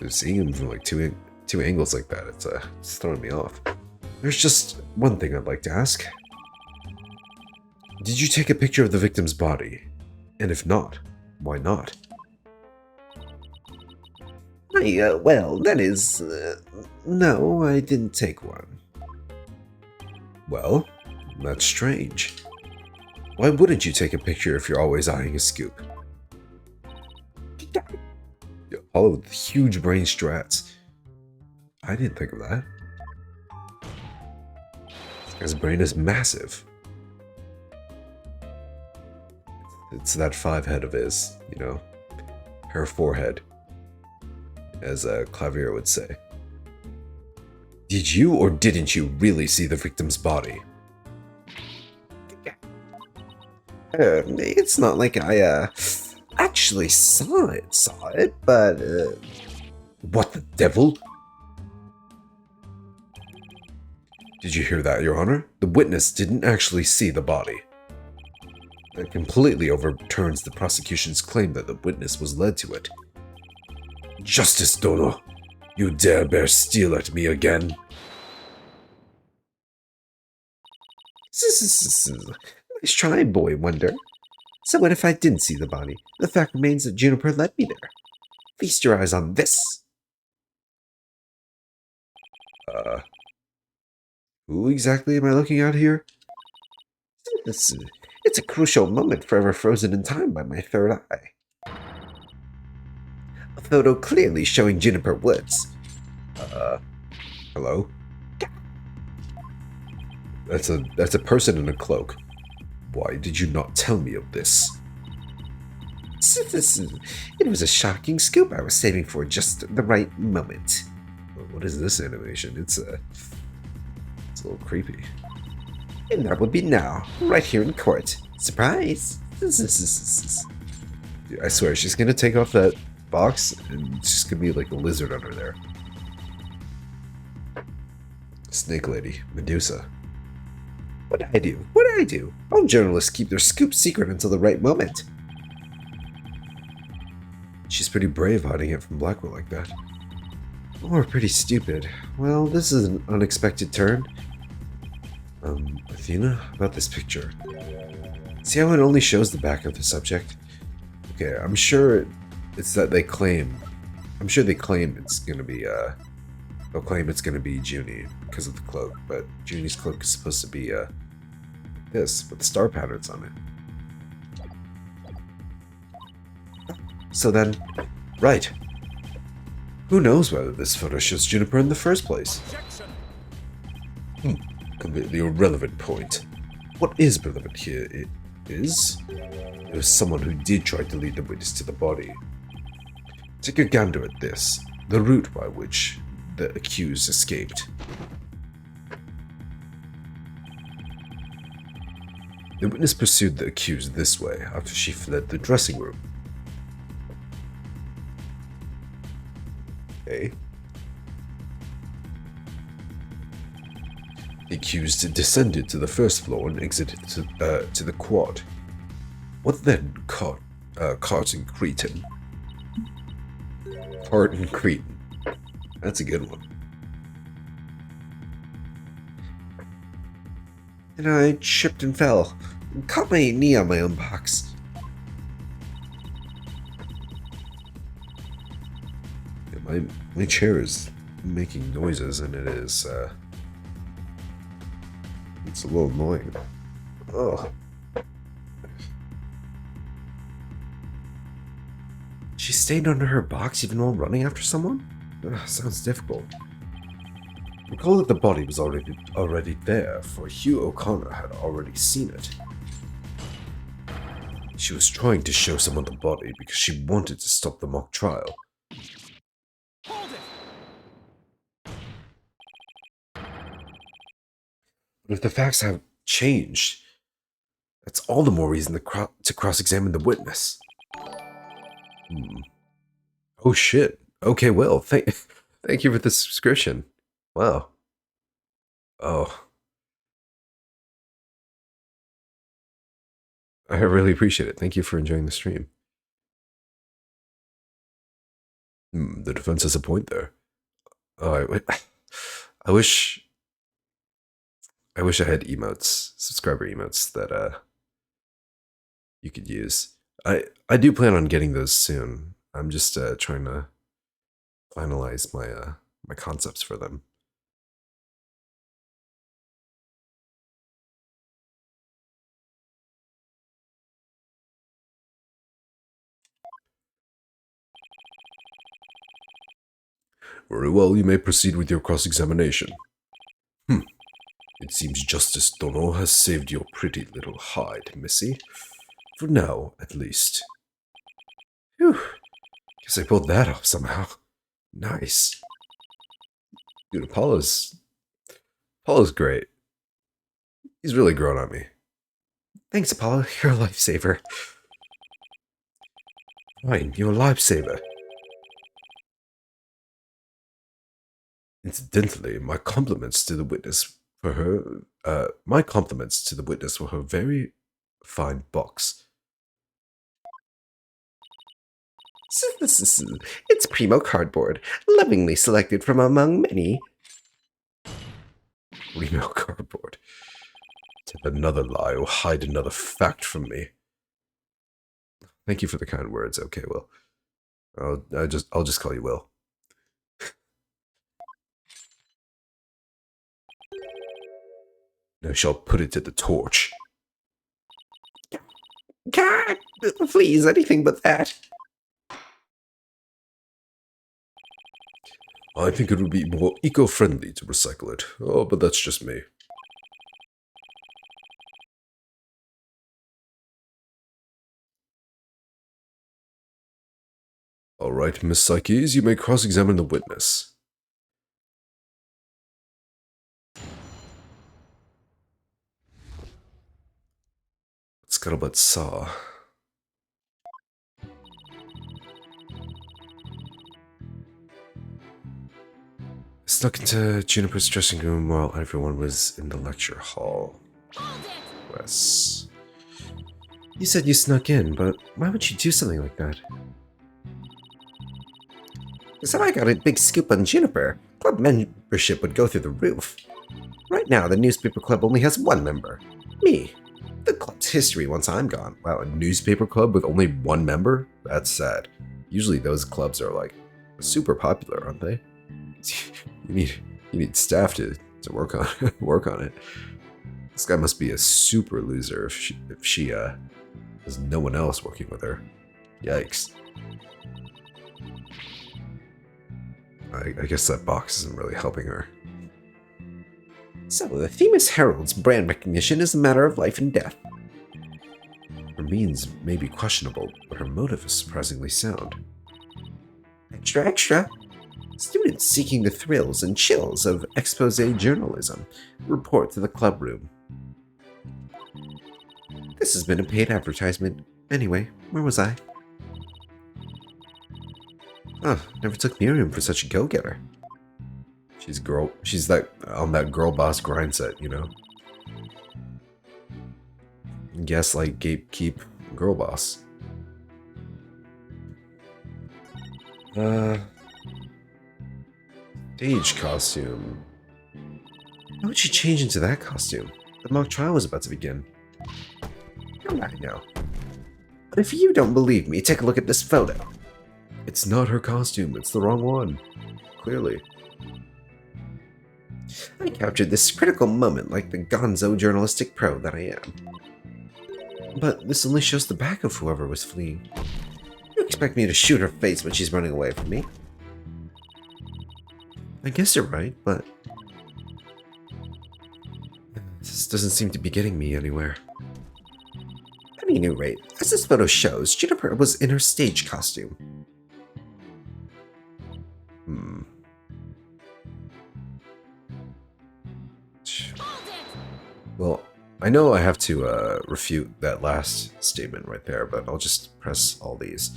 [SPEAKER 1] Seeing him from like two angles like that, it's throwing me off. There's just one thing I'd like to ask. Did you take a picture of the victim's body? And if not, why not?
[SPEAKER 2] Well, that is... no, I didn't take one.
[SPEAKER 1] Well, that's strange. Why wouldn't you take a picture if you're always eyeing a scoop? All with huge brain strats. I didn't think of that. This guy's brain is massive. It's that 5 head of his, you know, her forehead, as Clavier would say. Did you or didn't you really see the victim's body?
[SPEAKER 2] It's not like I, actually saw it, but,
[SPEAKER 1] What the devil? Did you hear that, Your Honor? The witness didn't actually see the body. That completely overturns the prosecution's claim that the witness was led to it. Justice, Dono! You dare bear steel at me again?
[SPEAKER 2] Nice try, boy wonder. So what if I didn't see the body? The fact remains that Juniper led me there. Feast your eyes on this.
[SPEAKER 1] Who exactly am I looking at here?
[SPEAKER 2] It's a crucial moment forever frozen in time by my third eye. A photo clearly showing Juniper Woods.
[SPEAKER 1] Hello? That's a person in a cloak. Why did you not tell me of this?
[SPEAKER 2] It was a shocking scoop I was saving for just the right moment.
[SPEAKER 1] What is this animation? It's a little creepy.
[SPEAKER 2] And that would be now, right here in court. Surprise!
[SPEAKER 1] I swear, she's gonna take off that box and it's just gonna be like a lizard under there. Snake lady, Medusa.
[SPEAKER 2] What did I do? What did I do? All journalists keep their scoop secret until the right moment.
[SPEAKER 1] She's pretty brave hiding it from Blackwell like that.
[SPEAKER 2] Or pretty stupid. Well, this is an unexpected turn.
[SPEAKER 1] Athena, about this picture. See how it only shows the back of the subject? Okay, I'm sure it's that they claim. I'm sure they claim it's gonna be, they'll claim it's gonna be Junie because of the cloak, but Junie's cloak is supposed to be, this, with the star patterns on it.
[SPEAKER 2] So then, right. Who knows whether this photo shows Juniper in the first place? Completely irrelevant point. What is relevant here is there was someone who did try to lead the witness to the body. Take a gander at this, the route by which the accused escaped. The witness pursued the accused this way after she fled the dressing room. Okay. The accused descended to the first floor and exited to the quad. What then caught in Cretan? Cart in Cretan. That's a good one. And I tripped and fell. And caught my knee on my own box. Yeah, my chair is making noises and it is it's a little annoying. Oh. She stayed under her box even while running after someone? Ugh, sounds difficult. Recall that the body was already there, for Hugh O'Connor had already seen it. She was trying to show someone the body because she wanted to stop the mock trial.
[SPEAKER 3] Hold it!
[SPEAKER 2] But if the facts have changed, that's all the more reason to cross-examine the witness. Oh shit. Okay, well, thank you for the subscription. Wow. Oh. I really appreciate it. Thank you for enjoying the stream. The defense has a point there. Oh, I wish I had emotes, subscriber emotes that you could use. I do plan on getting those soon. I'm just trying to finalize my my concepts for them. Very well, you may proceed with your cross-examination. It seems Justice Dono has saved your pretty little hide, Missy. For now, at least. Whew. Guess I pulled that off somehow. Nice. Dude, Apollo's great. He's really grown on me. Thanks, Apollo. You're a lifesaver. Fine, you're a lifesaver. Incidentally, my compliments to the witness for her very fine box. It's primo cardboard, lovingly selected from among many. Primo cardboard. Tell another lie or hide another fact from me. Thank you for the kind words. Okay, Will. I'll just call you Will. I shall put it to the torch. God, please, anything but that. I think it would be more eco-friendly to recycle it. Oh, but that's just me. All right, Miss Psyches, you may cross-examine the witness. Scuttlebutt saw. Snuck into Juniper's dressing room while everyone was in the lecture hall. Yes. You said you snuck in, but why would you do something like that? So I got a big scoop on Juniper. Club membership would go through the roof. Right now, the newspaper club only has one member. Me. The club's history once I'm gone. Wow, a newspaper club with only one member? That's sad. Usually those clubs are like super popular, aren't they? You need staff to work on it. This guy must be a super loser if she has no one else working with her. Yikes.
[SPEAKER 1] I guess that box isn't really helping her.
[SPEAKER 2] So, the famous Herald's brand recognition is a matter of life and death.
[SPEAKER 1] Her means may be questionable, but her motive is surprisingly sound.
[SPEAKER 2] Extra, extra. Students seeking the thrills and chills of expose journalism report to the club room. This has been a paid advertisement. Anyway, where was I?
[SPEAKER 1] Huh, never took Miriam for such a go-getter. She's that on that girl boss grind set, you know? Guess like gatekeep girl boss. Stage costume. Why would she change into that costume? The mock trial was about to begin.
[SPEAKER 2] Come back now. But if you don't believe me, take a look at this photo.
[SPEAKER 1] It's not her costume, it's the wrong one. Clearly.
[SPEAKER 2] I captured this critical moment like the gonzo journalistic pro that I am.
[SPEAKER 1] But this only shows the back of whoever was fleeing.
[SPEAKER 2] You expect me to shoot her face when she's running away from me?
[SPEAKER 1] I guess you're right, but this doesn't seem to be getting me anywhere.
[SPEAKER 2] At any rate, as this photo shows, Juniper was in her stage costume.
[SPEAKER 1] Well, I know I have to refute that last statement right there, but I'll just press all these.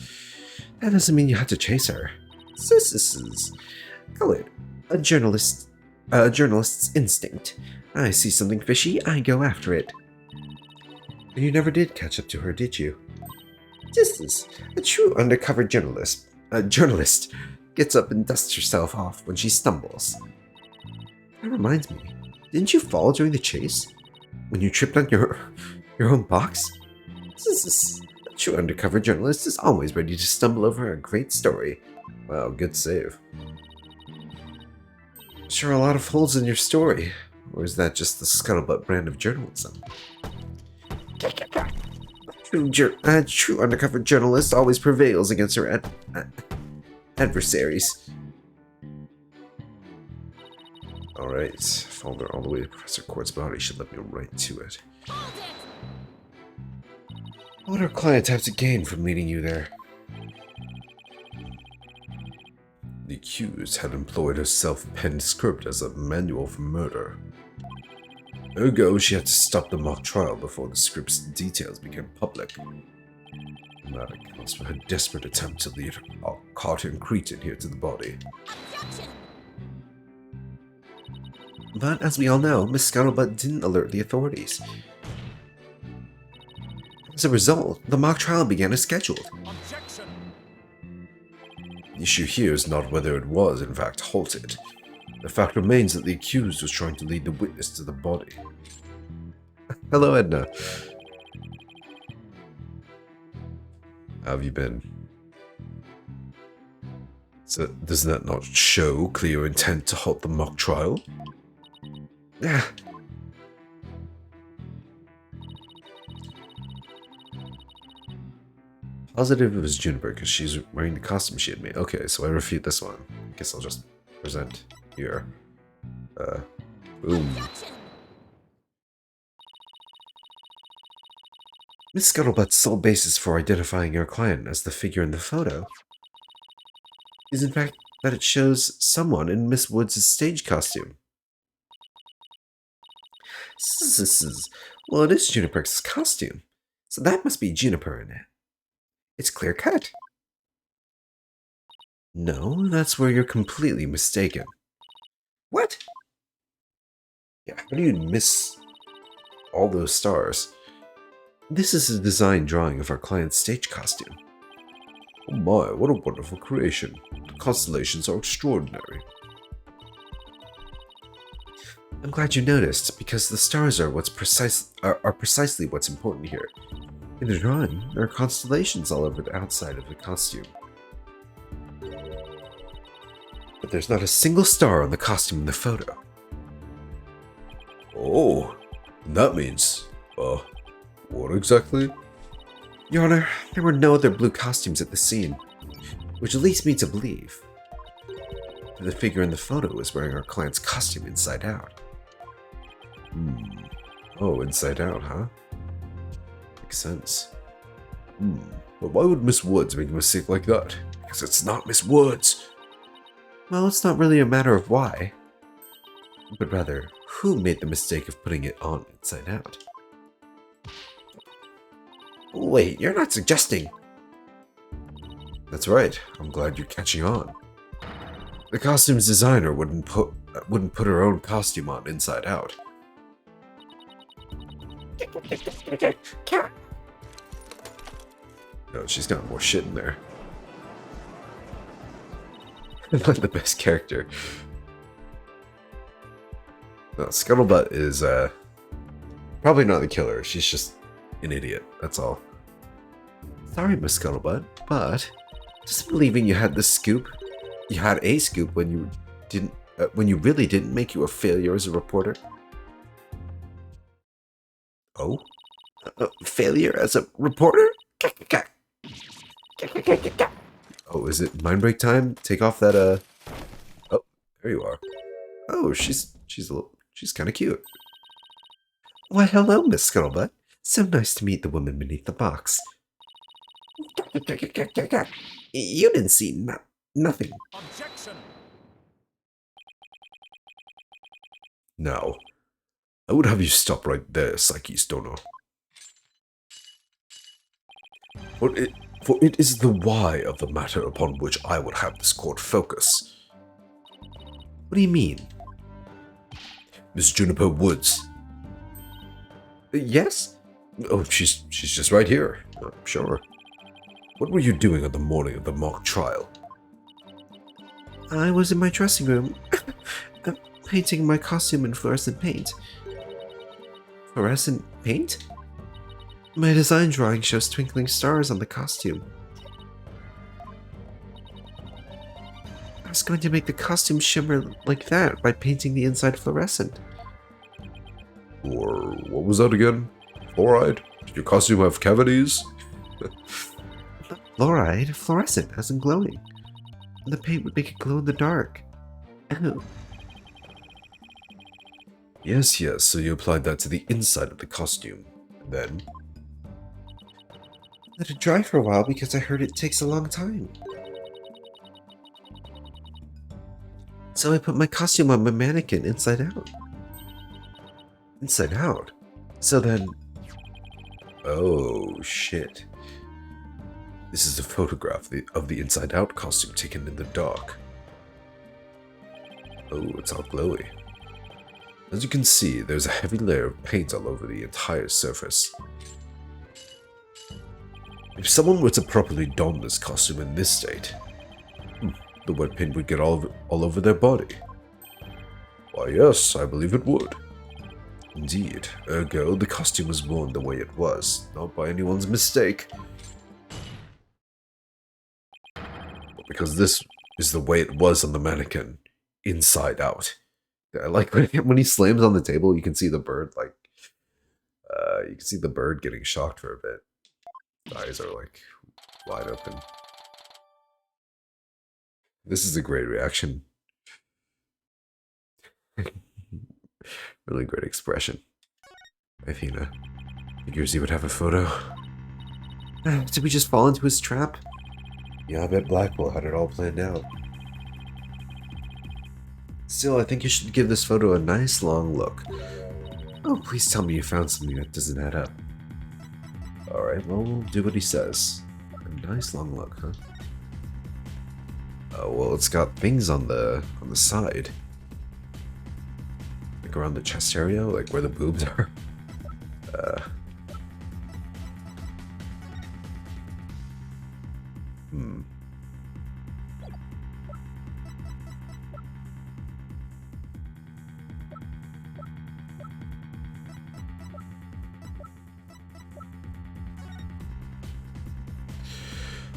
[SPEAKER 1] That doesn't mean you have to chase her.
[SPEAKER 2] This call it a journalist's instinct. I see something fishy, I go after it.
[SPEAKER 1] And you never did catch up to her, did you?
[SPEAKER 2] This is a true undercover journalist. A journalist gets up and dusts herself off when she stumbles.
[SPEAKER 1] That reminds me, didn't you fall during the chase? When you tripped on your own box?
[SPEAKER 2] A true undercover journalist is always ready to stumble over a great story.
[SPEAKER 1] Wow, good save. Sure, a lot of holes in your story. Or is that just the scuttlebutt brand of journalism?
[SPEAKER 2] True undercover journalist always prevails against her adversaries.
[SPEAKER 1] Alright, followed her all the way to Professor Quartz's body. Should let me right to it. What would our client have to gain from leading you there? The accused had employed a self-penned script as a manual for murder. Ergo, she had to stop the mock trial before the script's details became public. And that accounts for her desperate attempt to lead a cartoon cretin here to the body.
[SPEAKER 2] But as we all know, Miss Scuttlebutt didn't alert the authorities. As a result, the mock trial began as scheduled.
[SPEAKER 3] Objection.
[SPEAKER 1] The issue here is not whether it was, in fact, halted. The fact remains that the accused was trying to lead the witness to the body. Hello, Edna. How have you been? So, does that not show clear intent to halt the mock trial?
[SPEAKER 2] Yeah.
[SPEAKER 1] Positive it was Juniper because she's wearing the costume she had made. Okay, so I refute this one. I guess I'll just present here. Boom.
[SPEAKER 2] Miss Scuttlebutt's sole basis for identifying your client as the figure in the photo is in fact that it shows someone in Miss Woods' stage costume. Well, it is Juniper's costume, so that must be Juniper in it. It's clear cut.
[SPEAKER 1] No, that's where you're completely mistaken.
[SPEAKER 2] What?
[SPEAKER 1] Yeah, how do you miss all those stars? This is a design drawing of our client's stage costume. Oh my, what a wonderful creation. The constellations are extraordinary.
[SPEAKER 2] I'm glad you noticed, because the stars are precisely what's important here.
[SPEAKER 1] In the drawing, there are constellations all over the outside of the costume.
[SPEAKER 2] But there's not a single star on the costume in the photo.
[SPEAKER 1] Oh, that means, what exactly?
[SPEAKER 2] Your Honor, there were no other blue costumes at the scene. which leads me to believe that the figure in the photo is wearing our client's costume inside out.
[SPEAKER 1] Oh, inside out, huh? Makes sense. But why would Miss Woods make a mistake like that? Because it's not Miss Woods.
[SPEAKER 2] Well, it's not really a matter of why, but rather who made the mistake of putting it on inside out. Wait, you're not suggesting...
[SPEAKER 1] That's right. I'm glad you're catching on. The costume's designer wouldn't put her own costume on inside out. No, she's got more shit in there. Not the best character. No, Scuttlebutt is probably not the killer. She's just an idiot. That's all.
[SPEAKER 2] Sorry, Miss Scuttlebutt, but just believing you had the scoop, you had a scoop when you didn't, when you really didn't, make you a failure as a reporter.
[SPEAKER 1] Oh?
[SPEAKER 2] Failure as a reporter?
[SPEAKER 1] Oh, is it mind break time? Take off that Oh, there you are. Oh, she's kind of cute.
[SPEAKER 2] Why, hello, Miss Scuttlebutt. So nice to meet the woman beneath the box. You didn't see nothing.
[SPEAKER 3] Objection!
[SPEAKER 1] Now, I would have you stop right there, Psyche Stoner. For it is the why of the matter upon which I would have this court focus.
[SPEAKER 2] What do you mean?
[SPEAKER 1] Miss Juniper Woods.
[SPEAKER 2] Yes?
[SPEAKER 1] Oh, she's just right here. I'm sure. What were you doing on the morning of the mock trial?
[SPEAKER 2] I was in my dressing room, painting my costume in fluorescent paint. Fluorescent paint? My design drawing shows twinkling stars on the costume. I was going to make the costume shimmer like that by painting the inside fluorescent.
[SPEAKER 1] Or what was that again? Fluoride? Did your costume have cavities?
[SPEAKER 2] Fluoride? Fluorescent, as in glowing. The paint would make it glow in the dark. Oh.
[SPEAKER 1] Yes, so you applied that to the inside of the costume. Then?
[SPEAKER 2] Let it dry for a while because I heard it takes a long time. So I put my costume on my mannequin inside out.
[SPEAKER 1] Inside out?
[SPEAKER 2] So then...
[SPEAKER 1] Oh, shit. This is a photograph of the inside out costume taken in the dark. Oh, it's all glowy. As you can see, there's a heavy layer of paint all over the entire surface. If someone were to properly don this costume in this state, the wet paint would get all over their body. Why, yes, I believe it would. Indeed, ergo, the costume was worn the way it was, not by anyone's mistake. But because this is the way it was on the mannequin, inside out. I like when he slams on the table, you can see the bird, like, you can see the bird getting shocked for a bit. The eyes are, like, wide open. This is a great reaction. Really great expression. Athena, figures you would have a photo.
[SPEAKER 2] Did we just fall into his trap?
[SPEAKER 1] Yeah, I bet Blackwell had it all planned out.
[SPEAKER 2] Still, I think you should give this photo a nice long look. Oh, please tell me you found something that doesn't add up.
[SPEAKER 1] Alright, well, we'll do what he says. A nice long look, huh? Oh, well, it's got things on the side. Like around the chest area, like where the boobs are.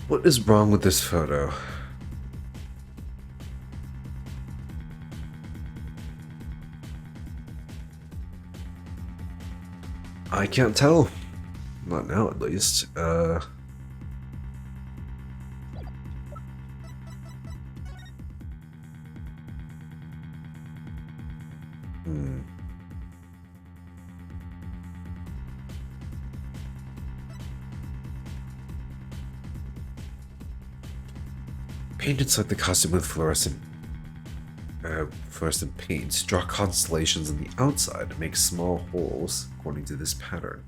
[SPEAKER 1] What is wrong with this photo? I can't tell. Not now, at least. Hmm. Paint inside the costume with fluorescent paints. Draw constellations on the outside to make small holes according to this pattern.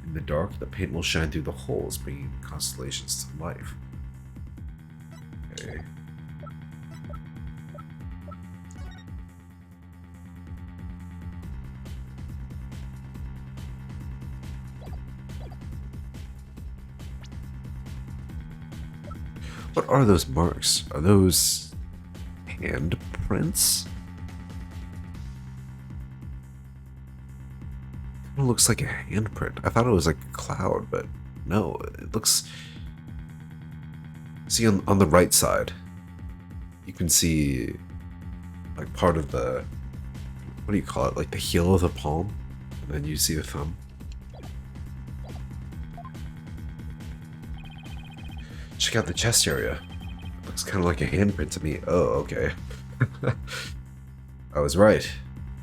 [SPEAKER 1] In the dark, the paint will shine through the holes, bringing the constellations to life. Okay. What are those marks? Are those handprints? It looks like a handprint. I thought it was like a cloud, but no, it looks... See, on the right side, you can see like part of the... What do you call it? Like the heel of the palm? And then you see the thumb. Check out the chest area. Looks kind of like a handprint to me. Oh, okay. I was right.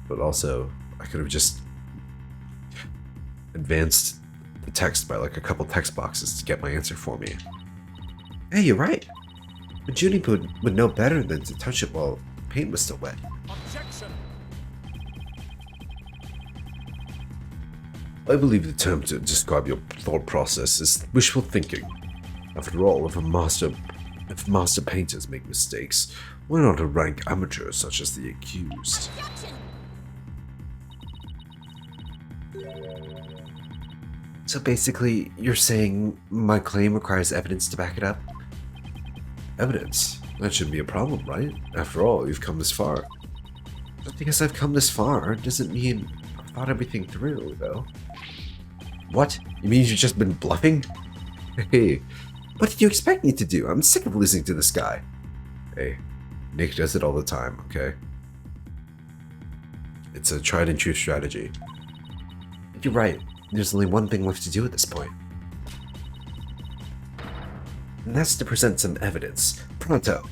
[SPEAKER 1] But also, I could have just advanced the text by like a couple text boxes to get my answer for me. Hey, you're right. But Junie would know better than to touch it while the paint was still wet.
[SPEAKER 3] Objection!
[SPEAKER 1] I believe the term to describe your thought process is wishful thinking. After all, if master painters make mistakes, why not a rank amateur such as the accused?
[SPEAKER 4] Objection!
[SPEAKER 1] So basically, you're saying my claim requires evidence to back it up? Evidence? That shouldn't be a problem, right? After all, you've come this far. Just because I've come this far doesn't mean I've thought everything through, though. What? You mean you've just been bluffing? Hey, what did you expect me to do? I'm sick of listening to this guy. Hey, Nick does it all the time, okay? It's a tried and true strategy. You're right. There's only one thing left to do at this point. And that's to present some evidence. Pronto.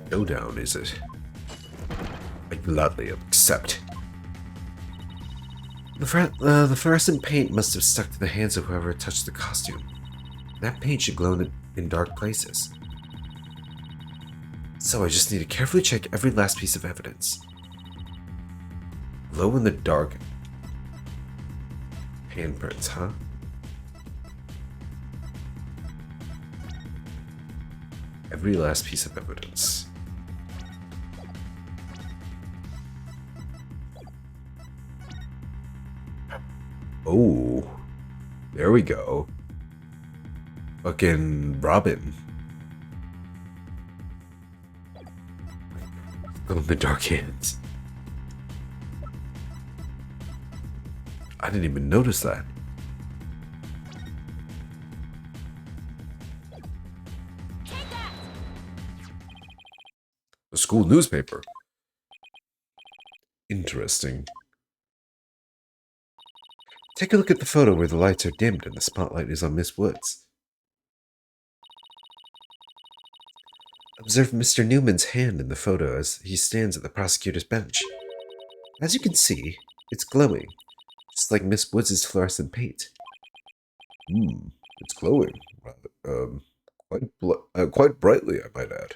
[SPEAKER 1] Showdown, is it? I gladly accept. The fluorescent paint must have stuck to the hands of whoever touched the costume. That paint should glow in dark places. So I just need to carefully check every last piece of evidence. Glow in the dark handprints, huh? Every last piece of evidence. Oh, there we go. Fucking Robin. Glow in the dark hands. I didn't even notice that.
[SPEAKER 4] Take that!
[SPEAKER 1] The school newspaper. Interesting. Take a look at the photo where the lights are dimmed and the spotlight is on Miss Woods. Observe Mr. Newman's hand in the photo as he stands at the prosecutor's bench. As you can see, it's glowing, just like Miss Woods' fluorescent paint. It's glowing. Quite brightly, I might add.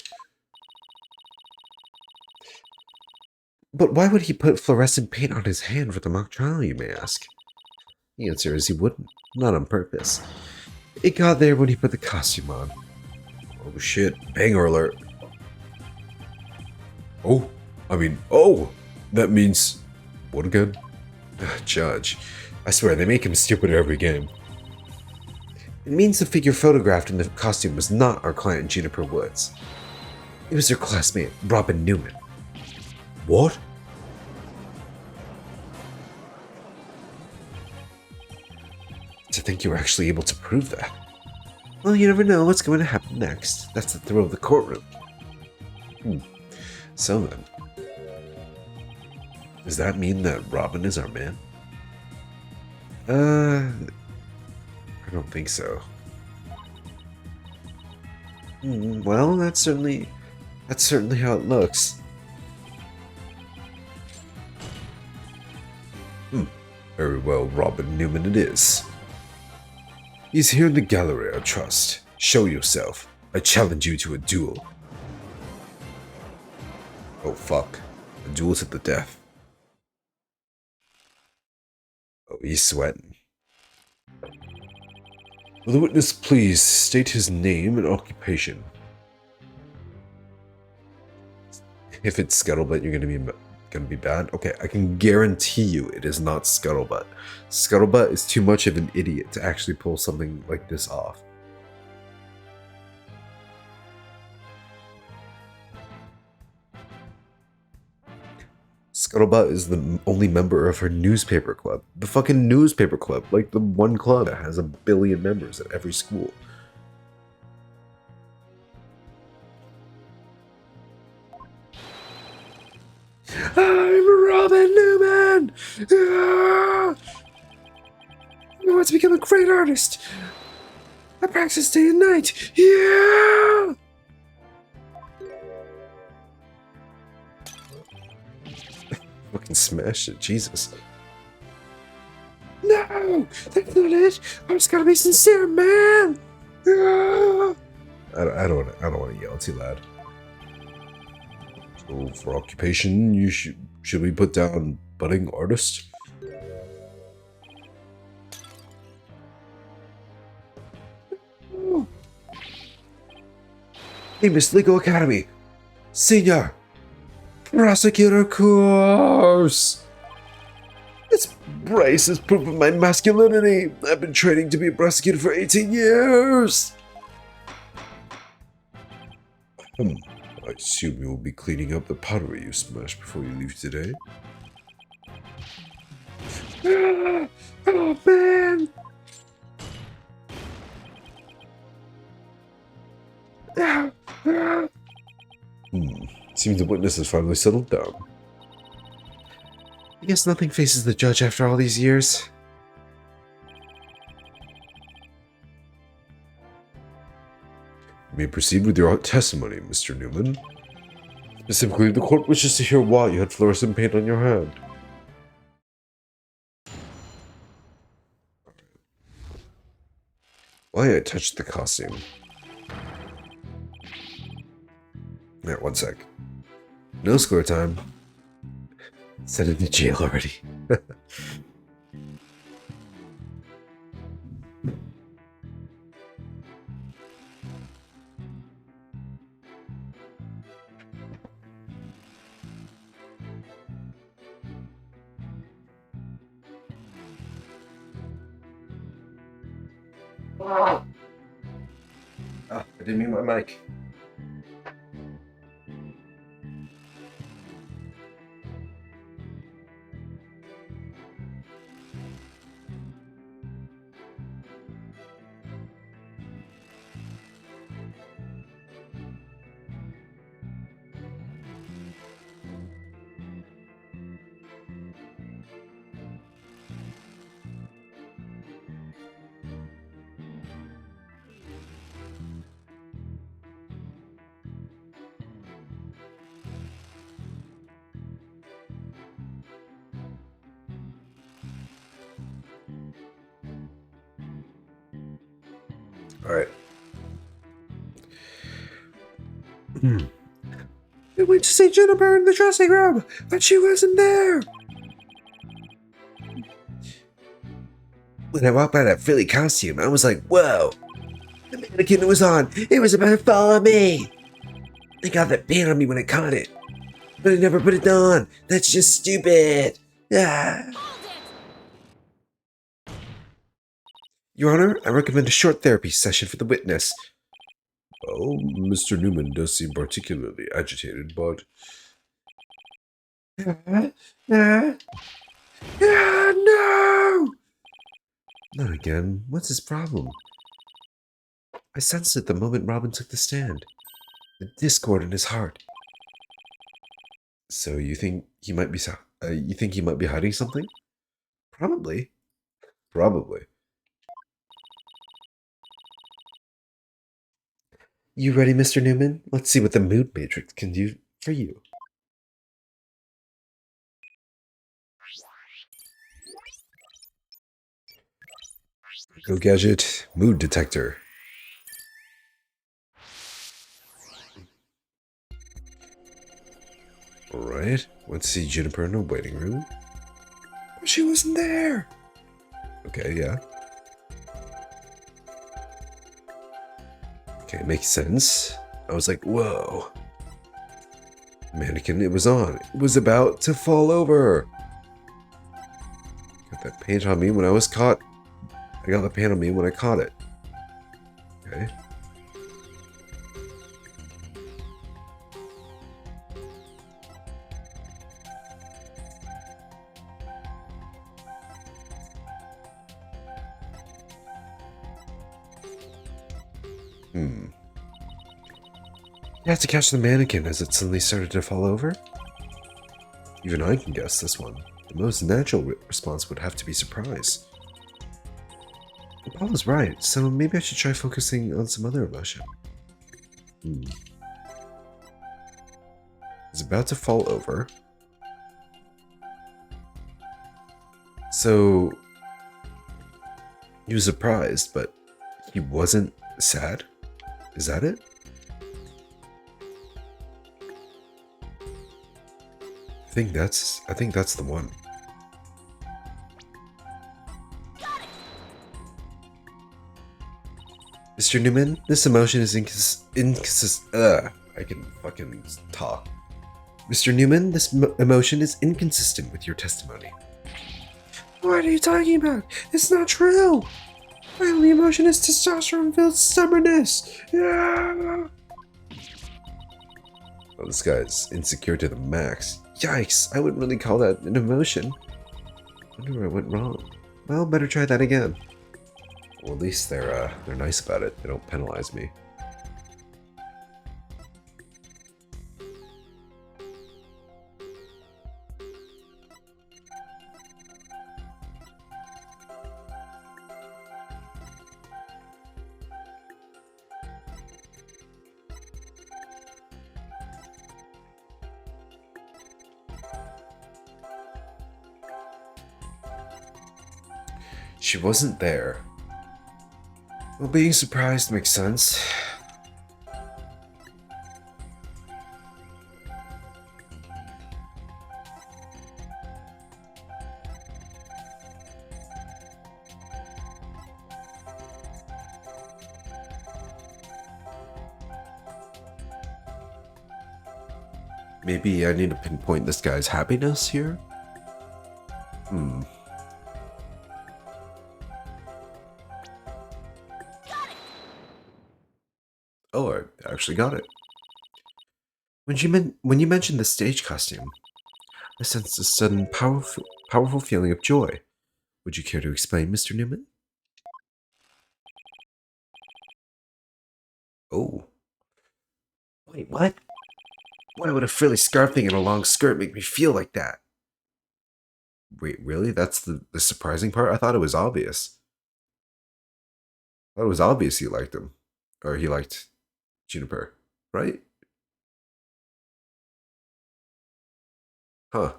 [SPEAKER 1] But why would he put fluorescent paint on his hand for the mock trial, you may ask? The answer is he wouldn't, not on purpose. It got there when he put the costume on. Oh shit, banger alert. Oh, that means... What again? Judge, I swear they make him stupid every game. It means the figure photographed in the costume was not our client Juniper Woods. It was her classmate, Robin Newman. What? To think you were actually able to prove that. Well, you never know what's going to happen next. That's the thrill of the courtroom. So then, does that mean that Robin is our man? I don't think so. Well, that's certainly how it looks. Very well, Robin Newman it is. He's here in the gallery, I trust. Show yourself. I challenge you to a duel. Oh fuck. A duel to the death. Oh, he's sweating. Will the witness please state his name and occupation? If it's Scuttlebutt, you're gonna be bad. Okay, I can guarantee you it is not Scuttlebutt. Scuttlebutt is too much of an idiot to actually pull something like this off. Scuttlebutt is the only member of her newspaper club. The fucking newspaper club, like the one club that has 1 billion members at every school. I'm Robin Newman! Ah! I want to become a great artist! I practice day and night! Yeah! Fucking smash it, Jesus. No! That's not it! I just gotta be sincere, man! Ah! I don't want to yell too loud. So for occupation, you should we put down budding artist? Famous Legal Academy, Senior Prosecutor course. This brace is proof of my masculinity. I've been training to be a prosecutor for 18 years. I assume you will be cleaning up the pottery you smashed before you leave today. Ah, oh man! Ah, ah. Seems the witness has finally settled down. I guess nothing faces the judge after all these years. You may proceed with your testimony, Mr. Newman. Specifically, the court wishes to hear why you had fluorescent paint on your hand. Why I touched the costume. Alright, 1 sec. No score time. Send it to jail already. Ah, I didn't mute my mic. Alright. I went to see Juniper in the dressing room, but she wasn't there. When I walked by that frilly costume, I was like, whoa. The mannequin was on. It was about to follow me. I got that paint on me when I caught it. But I never put it on. That's just stupid. Ah. Your Honor, I recommend a short therapy session for the witness. Well, Mr. Newman does seem particularly agitated, but... No! Not again. What's his problem? I sensed it the moment Robin took the stand. The discord in his heart. So you think he might be hiding something? Probably. Probably. You ready, Mr. Newman? Let's see what the mood matrix can do for you. Go gadget, mood detector. Alright, went to see Juniper in the waiting room. But she wasn't there! Okay, yeah. Okay, makes sense. I was like, whoa. Mannequin, it was on. It was about to fall over. Got that paint on me when I was caught. I got the paint on me when I caught it. Okay. Hmm. You have to catch the mannequin as it suddenly started to fall over? Even I can guess this one. The most natural response would have to be surprise. Paul was right, so maybe I should try focusing on some other emotion. It's about to fall over. So he was surprised, but he wasn't sad? Is that it? I think that's the one. Mr. Newman, this emotion is I can fucking talk. Mr. Newman, this emotion is inconsistent with your testimony. What are you talking about? It's not true! My only emotion is testosterone-filled stubbornness! Yeah! Oh, this guy's insecure to the max. Yikes, I wouldn't really call that an emotion. Wonder where I went wrong. Well, better try that again. Well, at least they're nice about it. They don't penalize me. She wasn't there. Well, being surprised makes sense. Maybe I need to pinpoint this guy's happiness here? Oh, I actually got it. When you mentioned the stage costume, I sensed a sudden powerful feeling of joy. Would you care to explain, Mr. Newman? Oh. Wait, what? Why would a frilly scarf thing and a long skirt make me feel like that? Wait, really? That's the surprising part? I thought it was obvious. I thought it was obvious he liked him. Or he liked Juniper, right? Huh.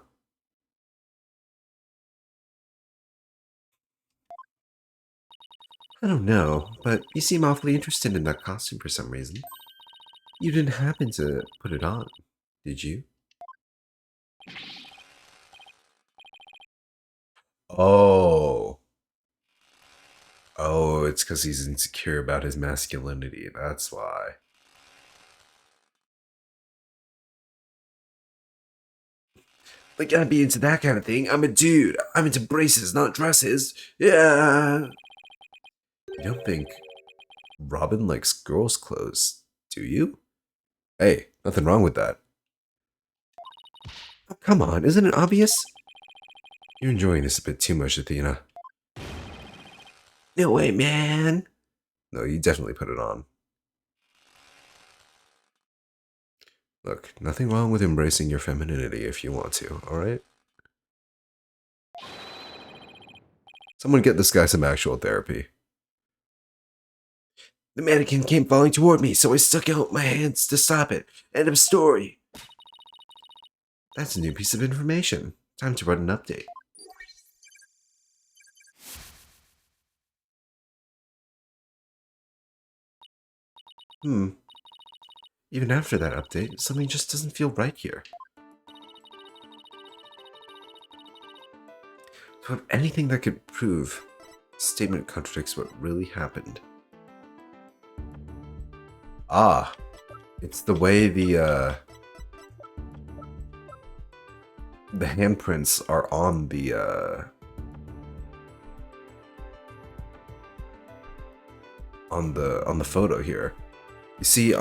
[SPEAKER 1] I don't know, but you seem awfully interested in that costume for some reason. You didn't happen to put it on, did you? Oh. Oh, it's because he's insecure about his masculinity. That's why. Like, I'd be into that kind of thing. I'm a dude. I'm into braces, not dresses. Yeah. You don't think Robin likes girls' clothes, do you? Hey, nothing wrong with that. Oh, come on, isn't it obvious? You're enjoying this a bit too much, Athena. No way, man. No, you definitely put it on. Look, nothing wrong with embracing your femininity if you want to, alright? Someone get this guy some actual therapy. The mannequin came falling toward me, so I stuck out my hands to stop it. End of story. That's a new piece of information. Time to write an update. Even after that update, something just doesn't feel right here. To have anything that could prove the statement contradicts what really happened. Ah, it's the way the handprints are on the on the photo here. You see,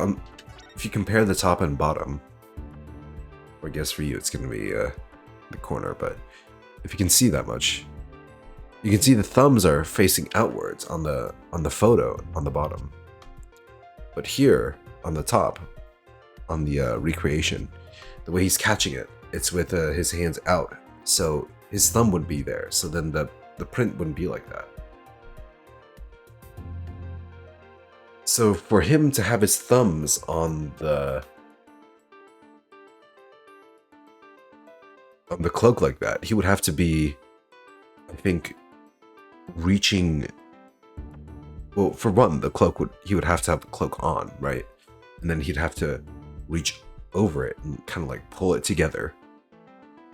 [SPEAKER 1] if you compare the top and bottom, or I guess for you it's gonna be the corner, but if you can see that much, you can see the thumbs are facing outwards on the photo on the bottom. But here on the top, on the recreation, the way he's catching it, it's with his hands out, so his thumb would be there. So then the print wouldn't be like that. So for him to have his thumbs on the cloak like that, he would have to be, I think, reaching. Well, for one, he would have to have the cloak on, right? And then he'd have to reach over it and kind of like pull it together.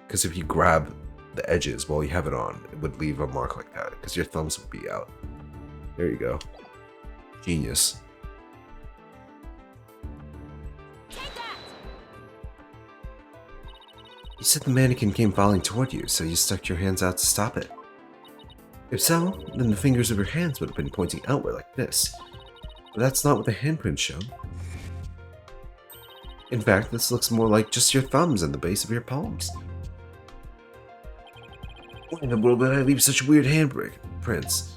[SPEAKER 1] Because if you grab the edges while you have it on, it would leave a mark like that, because your thumbs would be out. There you go. Genius.
[SPEAKER 4] Take that!
[SPEAKER 1] You said the mannequin came falling toward you, so you stuck your hands out to stop it. If so, then the fingers of your hands would have been pointing outward like this. But that's not what the handprints show. In fact, this looks more like just your thumbs and the base of your palms. Why in the world did I leave such weird handprints?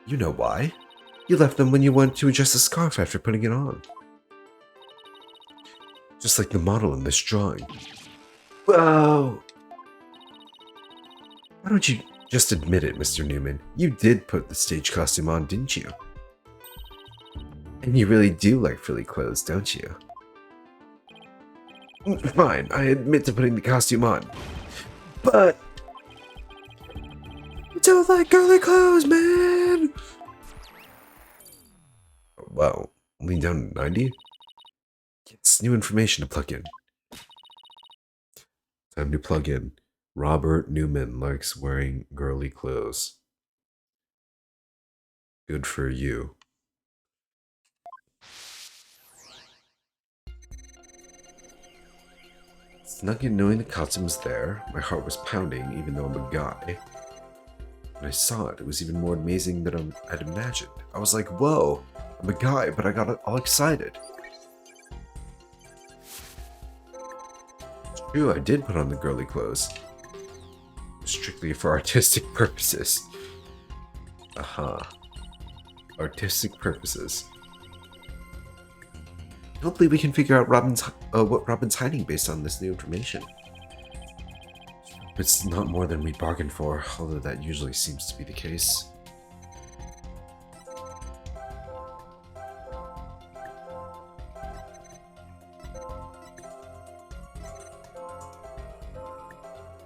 [SPEAKER 1] You know why. You left them when you went to adjust the scarf after putting it on. Just like the model in this drawing. Whoa! Why don't you just admit it, Mr. Newman? You did put the stage costume on, didn't you? And you really do like frilly clothes, don't you? Fine, I admit to putting the costume on. But I don't like girly clothes, man! Wow, lean down to 90? Yes, new information to plug in. Time to plug in. Robert Newman likes wearing girly clothes. Good for you. Snuck in knowing the costume was there. My heart was pounding, even though I'm a guy. When I saw it, it was even more amazing than I'd imagined. I was like, whoa, I'm a guy, but I got all excited. It's true, I did put on the girly clothes. Strictly for artistic purposes. Aha. Artistic purposes. Hopefully we can figure out what Robin's hiding based on this new information. It's not more than we bargained for, although that usually seems to be the case.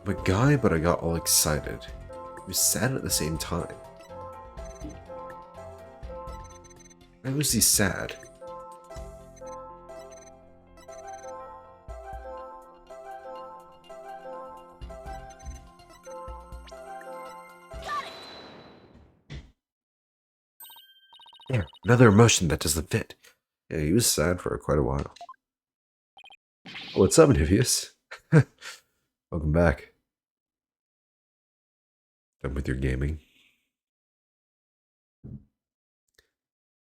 [SPEAKER 1] I'm a guy, but I got all excited. It was sad at the same time. Why was he sad? There, another emotion that doesn't fit. Yeah, he was sad for quite a while. What's up, Nivius? Welcome back. Done with your gaming.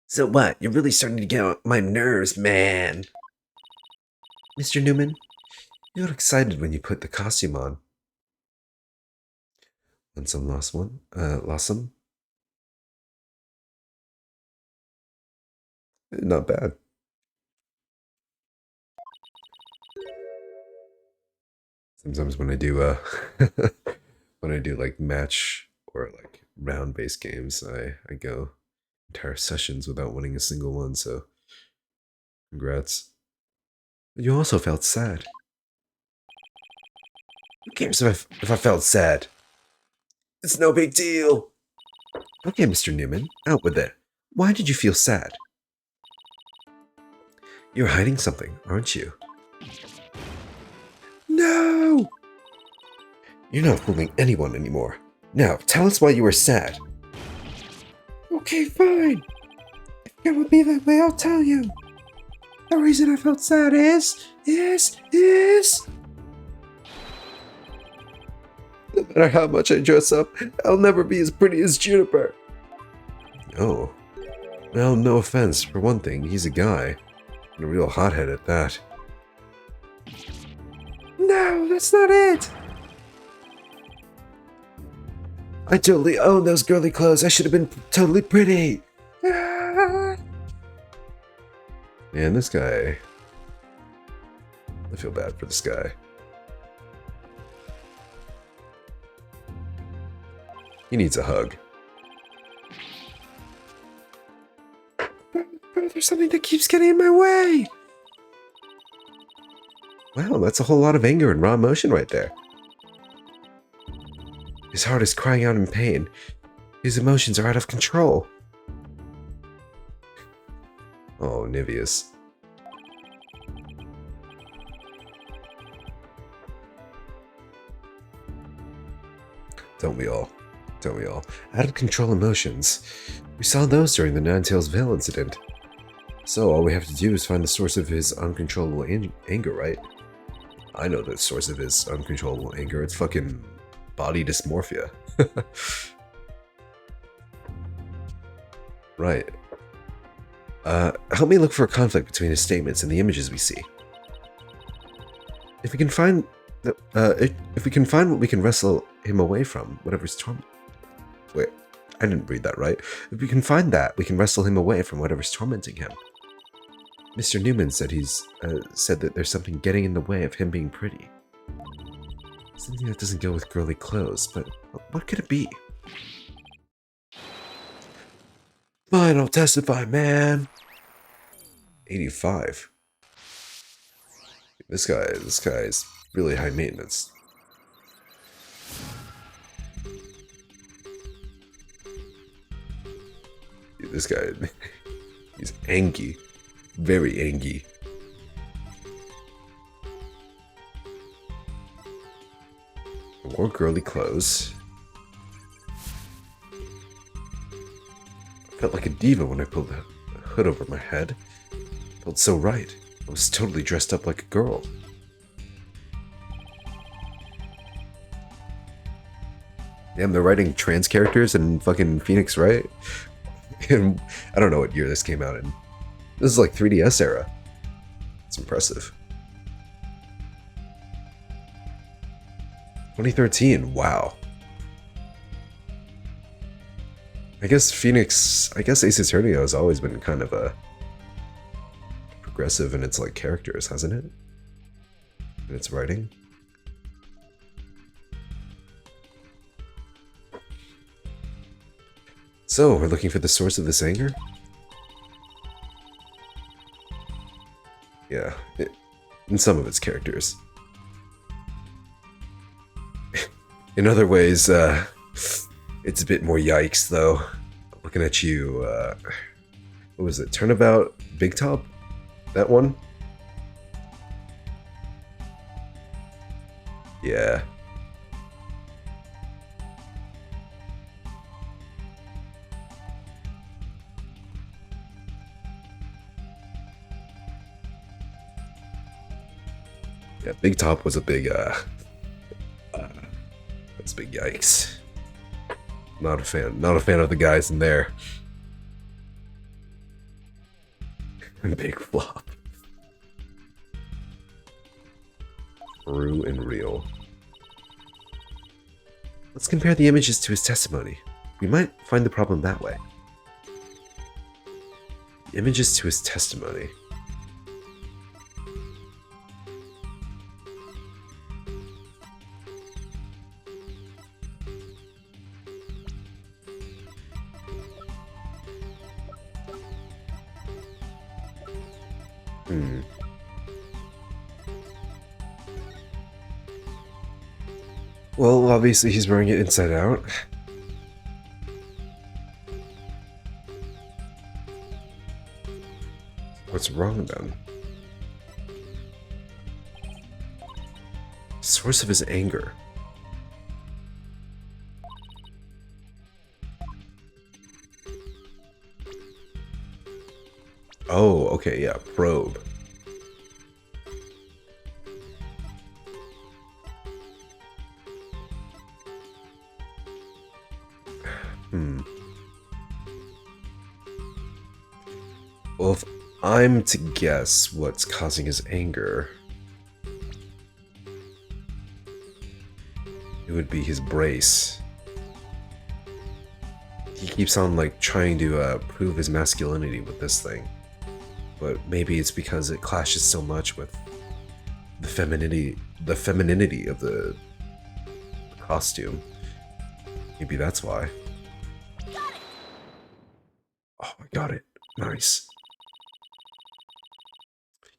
[SPEAKER 1] So what? You're really starting to get on my nerves, man. Mr. Newman, you got excited when you put the costume on. Won some, lost one. Lost some. Not bad. Sometimes when I do when I do like match or like round based games, I go entire sessions without winning a single one, so congrats. You also felt sad. Who cares if I felt sad? It's no big deal. Okay, Mr. Newman, out with it. Why did you feel sad? You're hiding something, aren't you? No! You're not fooling anyone anymore. Now, tell us why you were sad. Okay, fine. If it would be that way, I'll tell you. The reason I felt sad is... No matter how much I dress up, I'll never be as pretty as Juniper. Oh. Well, no offense. For one thing, he's a guy. And a real hothead at that. No, that's not it! I totally own those girly clothes. I should have been totally pretty. Ah. Man, this guy... I feel bad for this guy. He needs a hug. But there's something that keeps getting in my way. Wow, that's a whole lot of anger and raw emotion right there. His heart is crying out in pain. His emotions are out of control. Oh, Niveus. Don't we all? Don't we all? Out of control emotions. We saw those during the Ninetales Veil incident. So all we have to do is find the source of his uncontrollable anger, right? I know the source of his uncontrollable anger. It's fucking body dysmorphia. Right. Help me look for a conflict between his statements and the images we see. If we can find if we can find what we can wrestle him away from, whatever's Wait, I didn't read that right. If we can find that, we can wrestle him away from whatever's tormenting him. Mr. Newman said said that there's something getting in the way of him being pretty. Something that doesn't go with girly clothes, but what could it be? Fine, I'll testify, man. 85. This guy's really high maintenance. Dude, this guy, he's angry. Very angry. More girly clothes. I felt like a diva when I pulled the hood over my head. Felt so right. I was totally dressed up like a girl. Damn, they're writing trans characters in fucking Phoenix, right? And I don't know what year this came out in. This is like 3DS era. It's impressive. 2013, wow. I guess Ace Attorney has always been kind of a progressive in its like characters, hasn't it? In its writing. So, we're looking for the source of this anger? Yeah, in some of its characters. In other ways, it's a bit more yikes, though. Looking at you, what was it? Turnabout Big Top? That one? Yeah. Yeah, Big Top was a big, that's big yikes. Not a fan of the guys in there. Big flop. True and real. Let's compare the images to his testimony. We might find the problem that way. The images to his testimony. Well, obviously he's wearing it inside out. What's wrong then? Source of his anger. Oh, okay, yeah, probe. Well, if I'm to guess what's causing his anger, it would be his brace. He keeps on, like, trying to prove his masculinity with this thing. But maybe it's because it clashes so much with the femininity of the costume. Maybe that's why. Oh, I got it. Nice.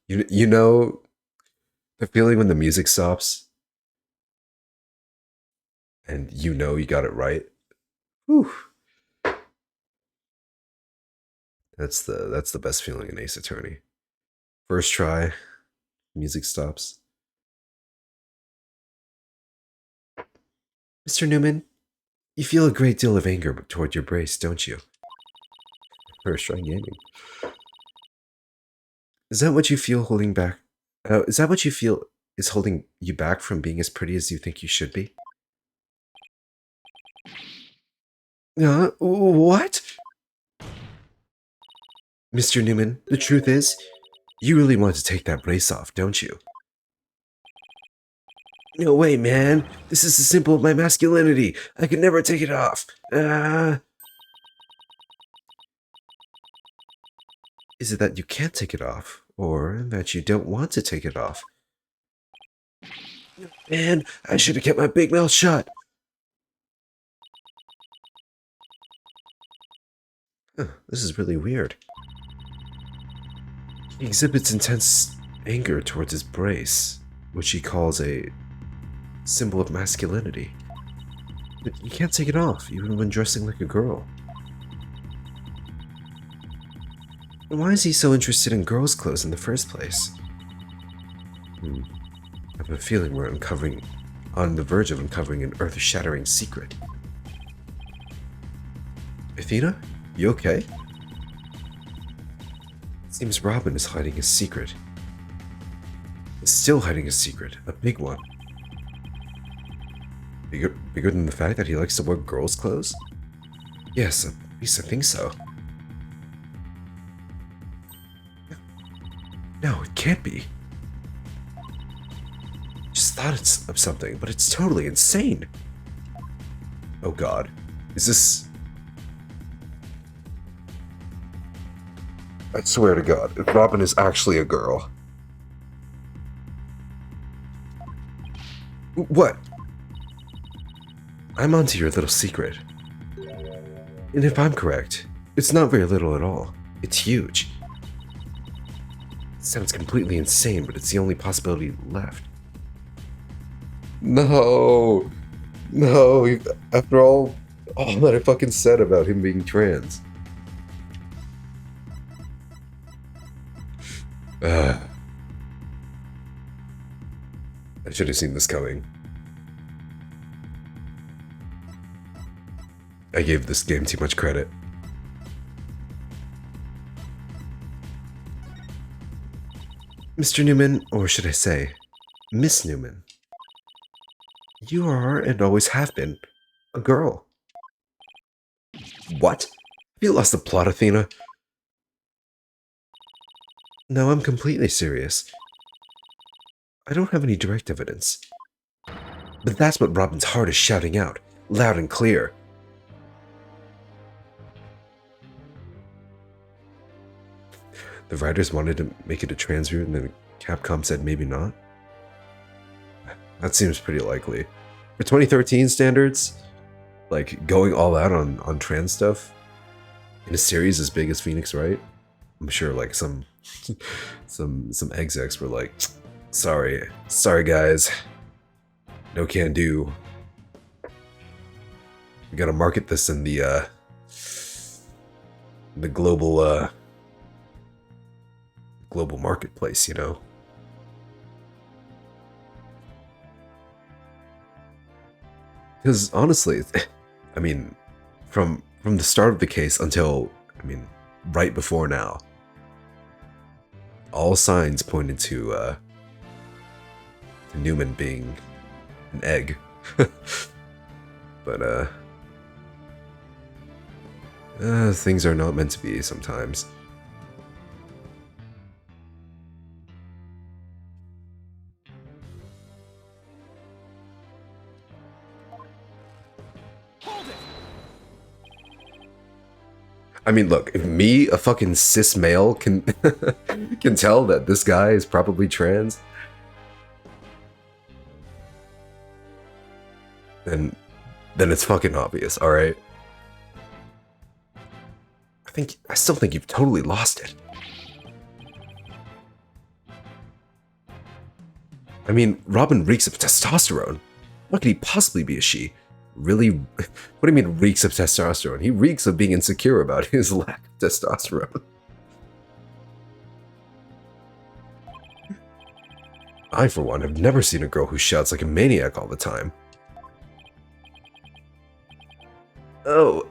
[SPEAKER 1] You know the feeling when the music stops and you know you got it right? Whew. That's the best feeling in Ace Attorney. First try, music stops. Mr. Newman, you feel a great deal of anger toward your brace, don't you? First try gaming. Is that what you feel holding back? Is that what you feel is holding you back from being as pretty as you think you should be? What? Mr. Newman, the truth is, you really want to take that brace off, don't you? No way, man. This is a symbol of my masculinity. I could never take it off. Is it that you can't take it off, or that you don't want to take it off? Man, I should have kept my big mouth shut. This is really weird. He exhibits intense anger towards his brace, which he calls a symbol of masculinity. But you can't take it off, even when dressing like a girl. Why is he so interested in girls' clothes in the first place? I have a feeling we're on the verge of uncovering an earth-shattering secret. Athena, you okay? It seems Robin is hiding a secret. Is still hiding a secret, a big one. Bigger than the fact that he likes to wear girls' clothes? Yes, at least I think so. No, it can't be. Just thought it's of something, but it's totally insane. Oh god. Is this... I swear to god, if Robin is actually a girl. What? I'm onto your little secret. And if I'm correct, it's not very little at all. It's huge. It sounds completely insane, but it's the only possibility left. No! No, after all that I fucking said about him being trans. I should have seen this coming. I gave this game too much credit. Mr. Newman, or should I say, Miss Newman, you are, and always have been, a girl. What? Have you lost the plot, Athena? No, I'm completely serious. I don't have any direct evidence. But that's what Robin's heart is shouting out, loud and clear. The writers wanted to make it a trans route, and then Capcom said maybe not? That seems pretty likely. For 2013 standards, like, going all out on trans stuff in a series as big as Phoenix Wright, I'm sure, like, some execs were like, sorry guys, no can do. We gotta market this in the global marketplace, you know. Because honestly, I mean, from the start of the case until, I mean, right before now, all signs pointed to Newman being an egg. But things are not meant to be sometimes.
[SPEAKER 3] Hold it!
[SPEAKER 1] I mean, look, if me, a fucking cis male, can can tell that this guy is probably trans, then it's fucking obvious, all right? I still think you've totally lost it. I mean, Robin reeks of testosterone. What could he possibly be a she? Really? What do you mean reeks of testosterone? He reeks of being insecure about his lack of testosterone. I, for one, have never seen a girl who shouts like a maniac all the time. Oh.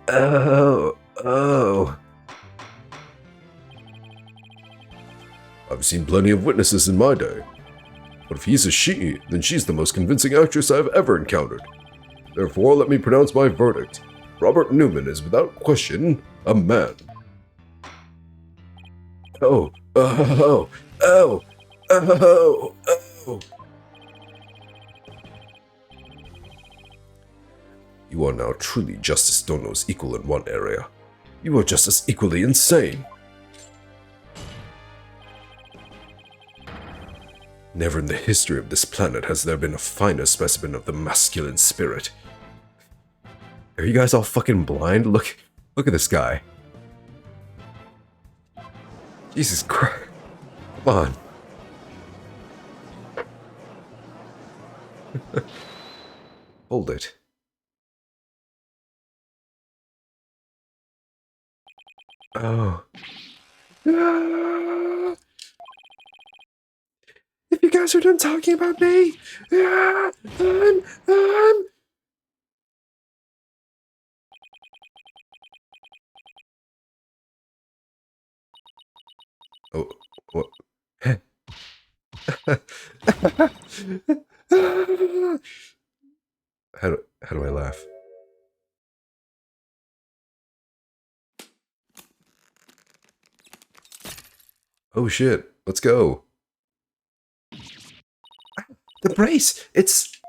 [SPEAKER 1] I've seen plenty of witnesses in my day. But if he's a she, then she's the most convincing actress I've ever encountered. Therefore, let me pronounce my verdict. Robert Newman is without question a man. Oh. You are now truly Justice Dono's equal in one area. You are just as equally insane. Never in the history of this planet has there been a finer specimen of the masculine spirit. Are you guys all fucking blind? Look at this guy. Jesus Christ. Come on. Hold it. Oh. If you guys are done talking about me, I'm... Oh, what? How do I laugh? Oh shit, let's go. The brace! It's...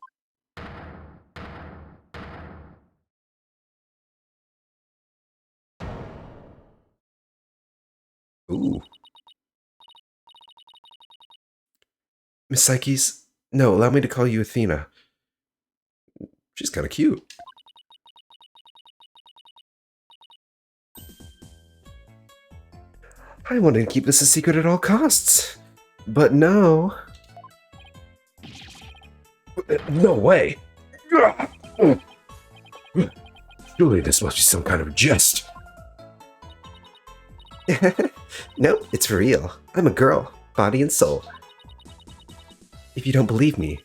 [SPEAKER 1] Ooh. Miss Psyches? No, allow me to call you Athena. She's kinda cute. I wanted to keep this a secret at all costs. But no. No way! Surely this must be some kind of jest.
[SPEAKER 2] No, it's for real. I'm a girl, body and soul. If you don't believe me,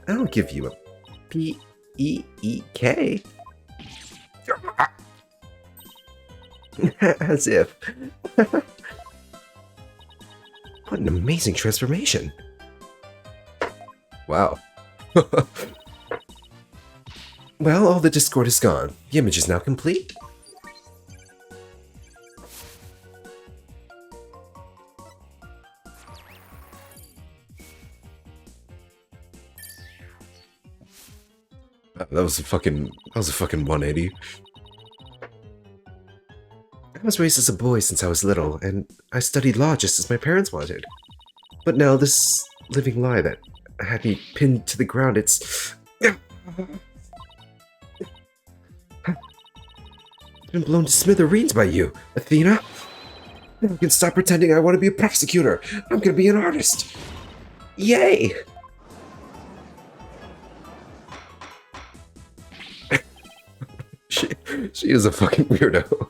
[SPEAKER 2] I'll give you a P-E-E-K. As if. What an amazing transformation.
[SPEAKER 1] Wow.
[SPEAKER 2] Well, all the discord is gone. The image is now complete.
[SPEAKER 1] That was a fucking 180.
[SPEAKER 2] I was raised as a boy since I was little, and I studied law just as my parents wanted. But now this living lie that had me pinned to the ground, it's been blown to smithereens by you, Athena. Now I can stop pretending I want to be a prosecutor. I'm gonna be an artist. Yay!
[SPEAKER 1] She is a fucking weirdo.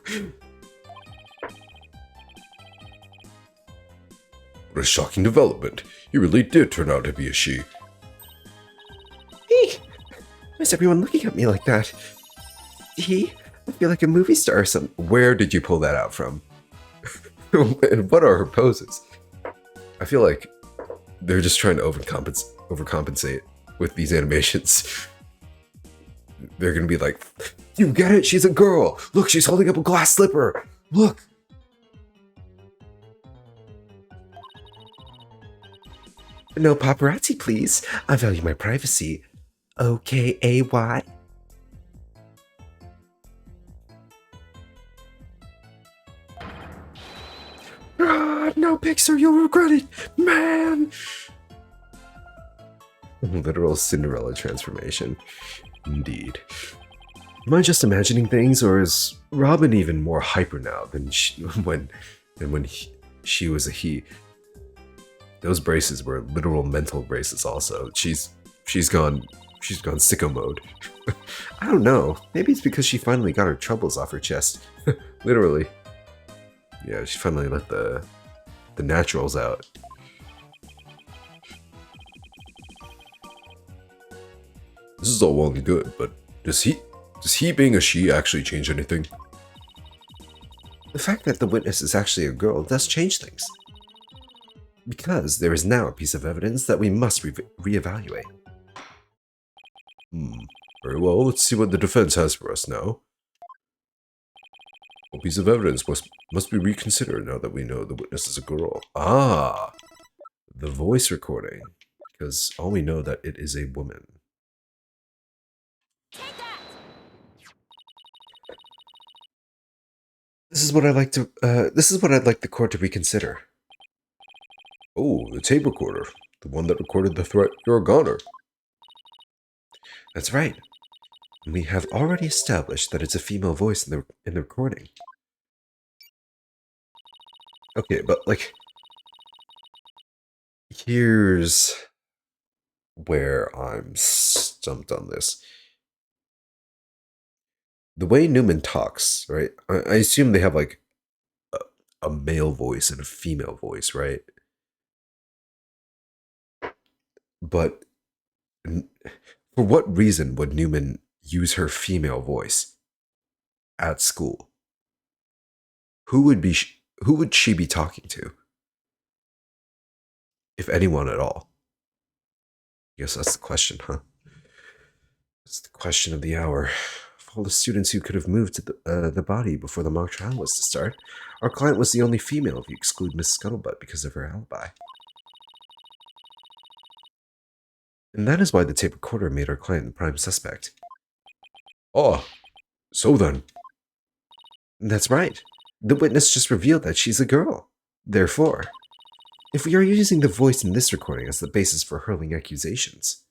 [SPEAKER 1] What a shocking development. He really did turn out to be a she.
[SPEAKER 2] Eek! is everyone looking at me like that? I feel like a movie star or something.
[SPEAKER 1] Where did you pull that out from? And what are her poses? I feel like they're just trying to overcompensate with these animations. They're gonna be like, you get it? She's a girl. Look, she's holding up a glass slipper. Look.
[SPEAKER 2] No paparazzi, please. I value my privacy. OKAY?
[SPEAKER 1] God, no Pixar, you'll regret it, man. Literal Cinderella transformation. Indeed. Am I just imagining things, or is Robin even more hyper now than when she was a he? Those braces were literal mental braces. Also, she's gone sicko mode. I don't know. Maybe it's because she finally got her troubles off her chest. Literally. Yeah, she finally let the naturals out. This is all well and good, but does he being a she actually change anything?
[SPEAKER 2] The fact that the witness is actually a girl does change things. Because there is now a piece of evidence that we must reevaluate.
[SPEAKER 1] Very well, let's see what the defense has for us now. A piece of evidence must be reconsidered now that we know the witness is a girl. Ah, the voice recording. Because all we know that it is a woman.
[SPEAKER 4] Take that!
[SPEAKER 2] This is what I'd like the court to reconsider.
[SPEAKER 1] Oh, the tape recorder. The one that recorded the threat. You're a goner.
[SPEAKER 2] That's right. We have already established that it's a female voice in the recording.
[SPEAKER 1] Okay, but like, here's where I'm stumped on this. The way Newman talks, right? I assume they have like a male voice and a female voice, right? But for what reason would Newman use her female voice at school? Who would she be talking to? If anyone at all. I guess that's the question, huh? That's the question of the hour. Of all the students who could have moved to the body before the mock trial was to start, our client was the only female if you exclude Miss Scuttlebutt because of her alibi. And that is why the tape recorder made our client the prime suspect. Oh, so then.
[SPEAKER 2] That's right. The witness just revealed that she's a girl. Therefore, if we are using the voice in this recording as the basis for hurling accusations,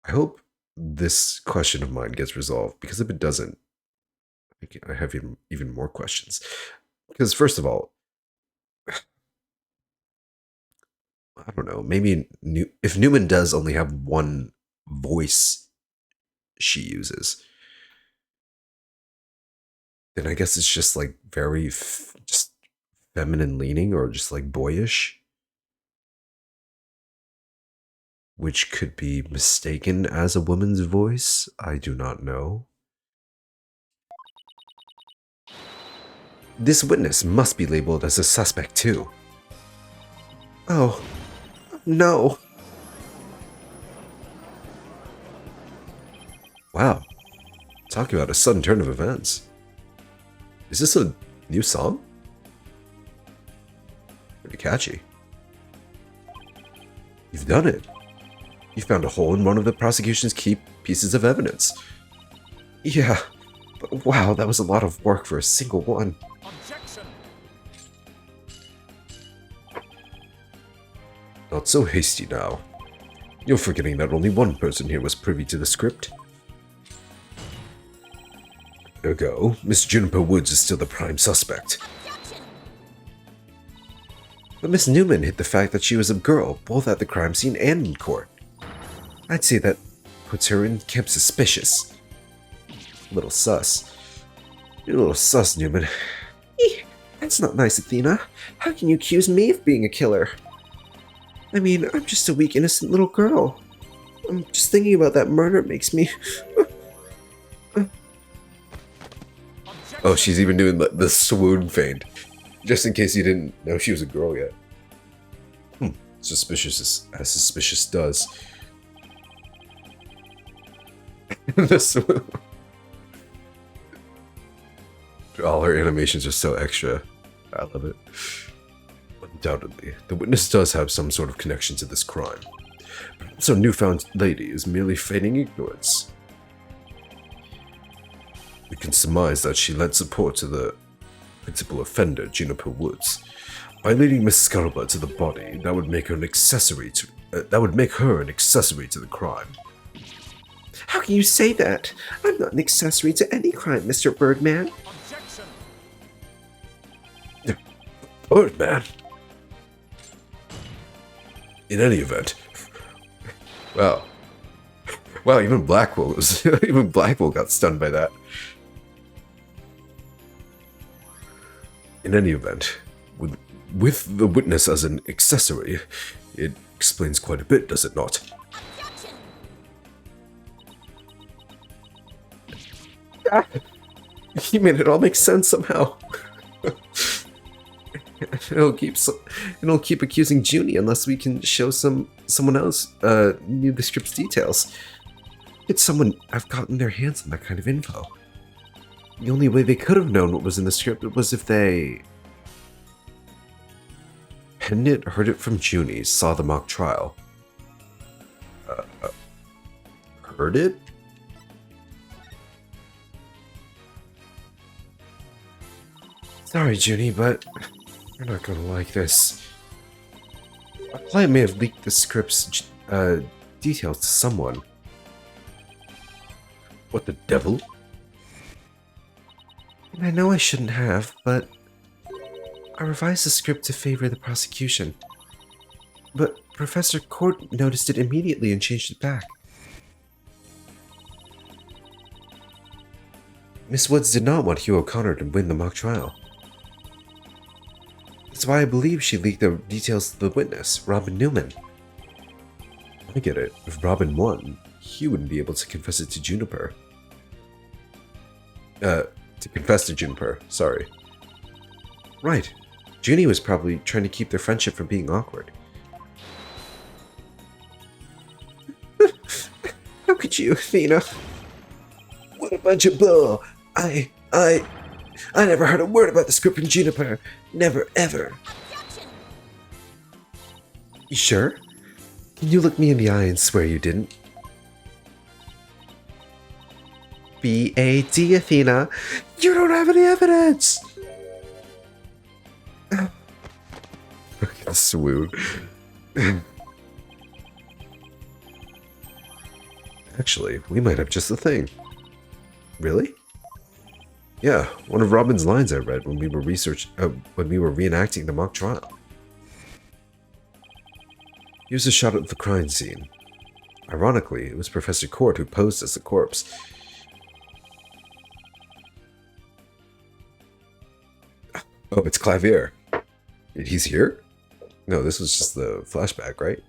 [SPEAKER 1] I hope this question of mine gets resolved, because if it doesn't, I have even more questions. Because first of all, I don't know, maybe if Newman does only have one voice she uses, then I guess it's just like very just feminine leaning, or just like boyish, which could be mistaken as a woman's voice. I do not know.
[SPEAKER 2] this witness must be labeled as a suspect too. Oh, no.
[SPEAKER 1] Wow. Talking about a sudden turn of events. Is this a new song? Pretty catchy. You've done it. You found a hole in one of the prosecution's key pieces of evidence.
[SPEAKER 2] Yeah, but wow, that was a lot of work for a single one.
[SPEAKER 3] Objection!
[SPEAKER 1] Not so hasty now. You're forgetting that only one person here was privy to the script. Ergo, Miss Juniper Woods is still the prime suspect.
[SPEAKER 4] Objection!
[SPEAKER 2] But Miss Newman hid the fact that she was a girl, both at the crime scene and in court. I'd say that puts her in camp suspicious. A little sus. You're a little sus, Newman. That's not nice, Athena. How can you accuse me of being a killer? I mean, I'm just a weak, innocent little girl. Just thinking about that murder makes me...
[SPEAKER 1] Oh, she's even doing the swoon feint. Just in case you didn't know she was a girl yet. Suspicious as suspicious does. The swoon. All her animations are so extra. I love it. Undoubtedly, the witness does have some sort of connection to this crime. Perhaps our newfound lady is merely feigning ignorance. We can surmise that she lent support to the principal offender, Juniper Woods. By leading Miss Scalaba to the body, that would make her an accessory to the crime.
[SPEAKER 2] How can you say that? I'm not an accessory to any crime, Mr. Birdman.
[SPEAKER 3] Objection!
[SPEAKER 1] Birdman. In any event, wow, even Blackwell got stunned by that. In any event, with the witness as an accessory, it explains quite a bit, does it not?
[SPEAKER 4] Objection!
[SPEAKER 2] You made it all make sense somehow. It'll keep accusing Junie unless we can show someone else knew the script's details. It's someone I've gotten their hands on that kind of info. The only way they could have known what was in the script was if they penned it, heard it from Junie, saw the mock trial.
[SPEAKER 1] Heard it?
[SPEAKER 2] Sorry, Junie, but you're not gonna like this. A client may have leaked the script's details to someone.
[SPEAKER 1] What the devil?
[SPEAKER 2] And I know I shouldn't have, but I revised the script to favor the prosecution. But Professor Court noticed it immediately and changed it back. Miss Woods did not want Hugh O'Connor to win the mock trial. That's why I believe she leaked the details to the witness, Robin Newman.
[SPEAKER 1] I get it. If Robin won, Hugh wouldn't be able to confess it to Juniper. To confess to Juniper, sorry.
[SPEAKER 2] Right. Junie was probably trying to keep their friendship from being awkward. How could you, Athena? What a bunch of bull! I never heard a word about the script from Juniper. Never, ever.
[SPEAKER 4] Objection!
[SPEAKER 2] You sure? Can you look me in the eye and swear you didn't? B.A.D. Athena, you don't have any evidence!
[SPEAKER 1] Look at the swoon. Actually, we might have just the thing.
[SPEAKER 2] Really?
[SPEAKER 1] Yeah, one of Robin's lines I read when we were reenacting the mock trial. Here's a shot of the crime scene. Ironically, it was Professor Court who posed as the corpse. Oh, it's Clavier. He's here? No, this was just the flashback, right?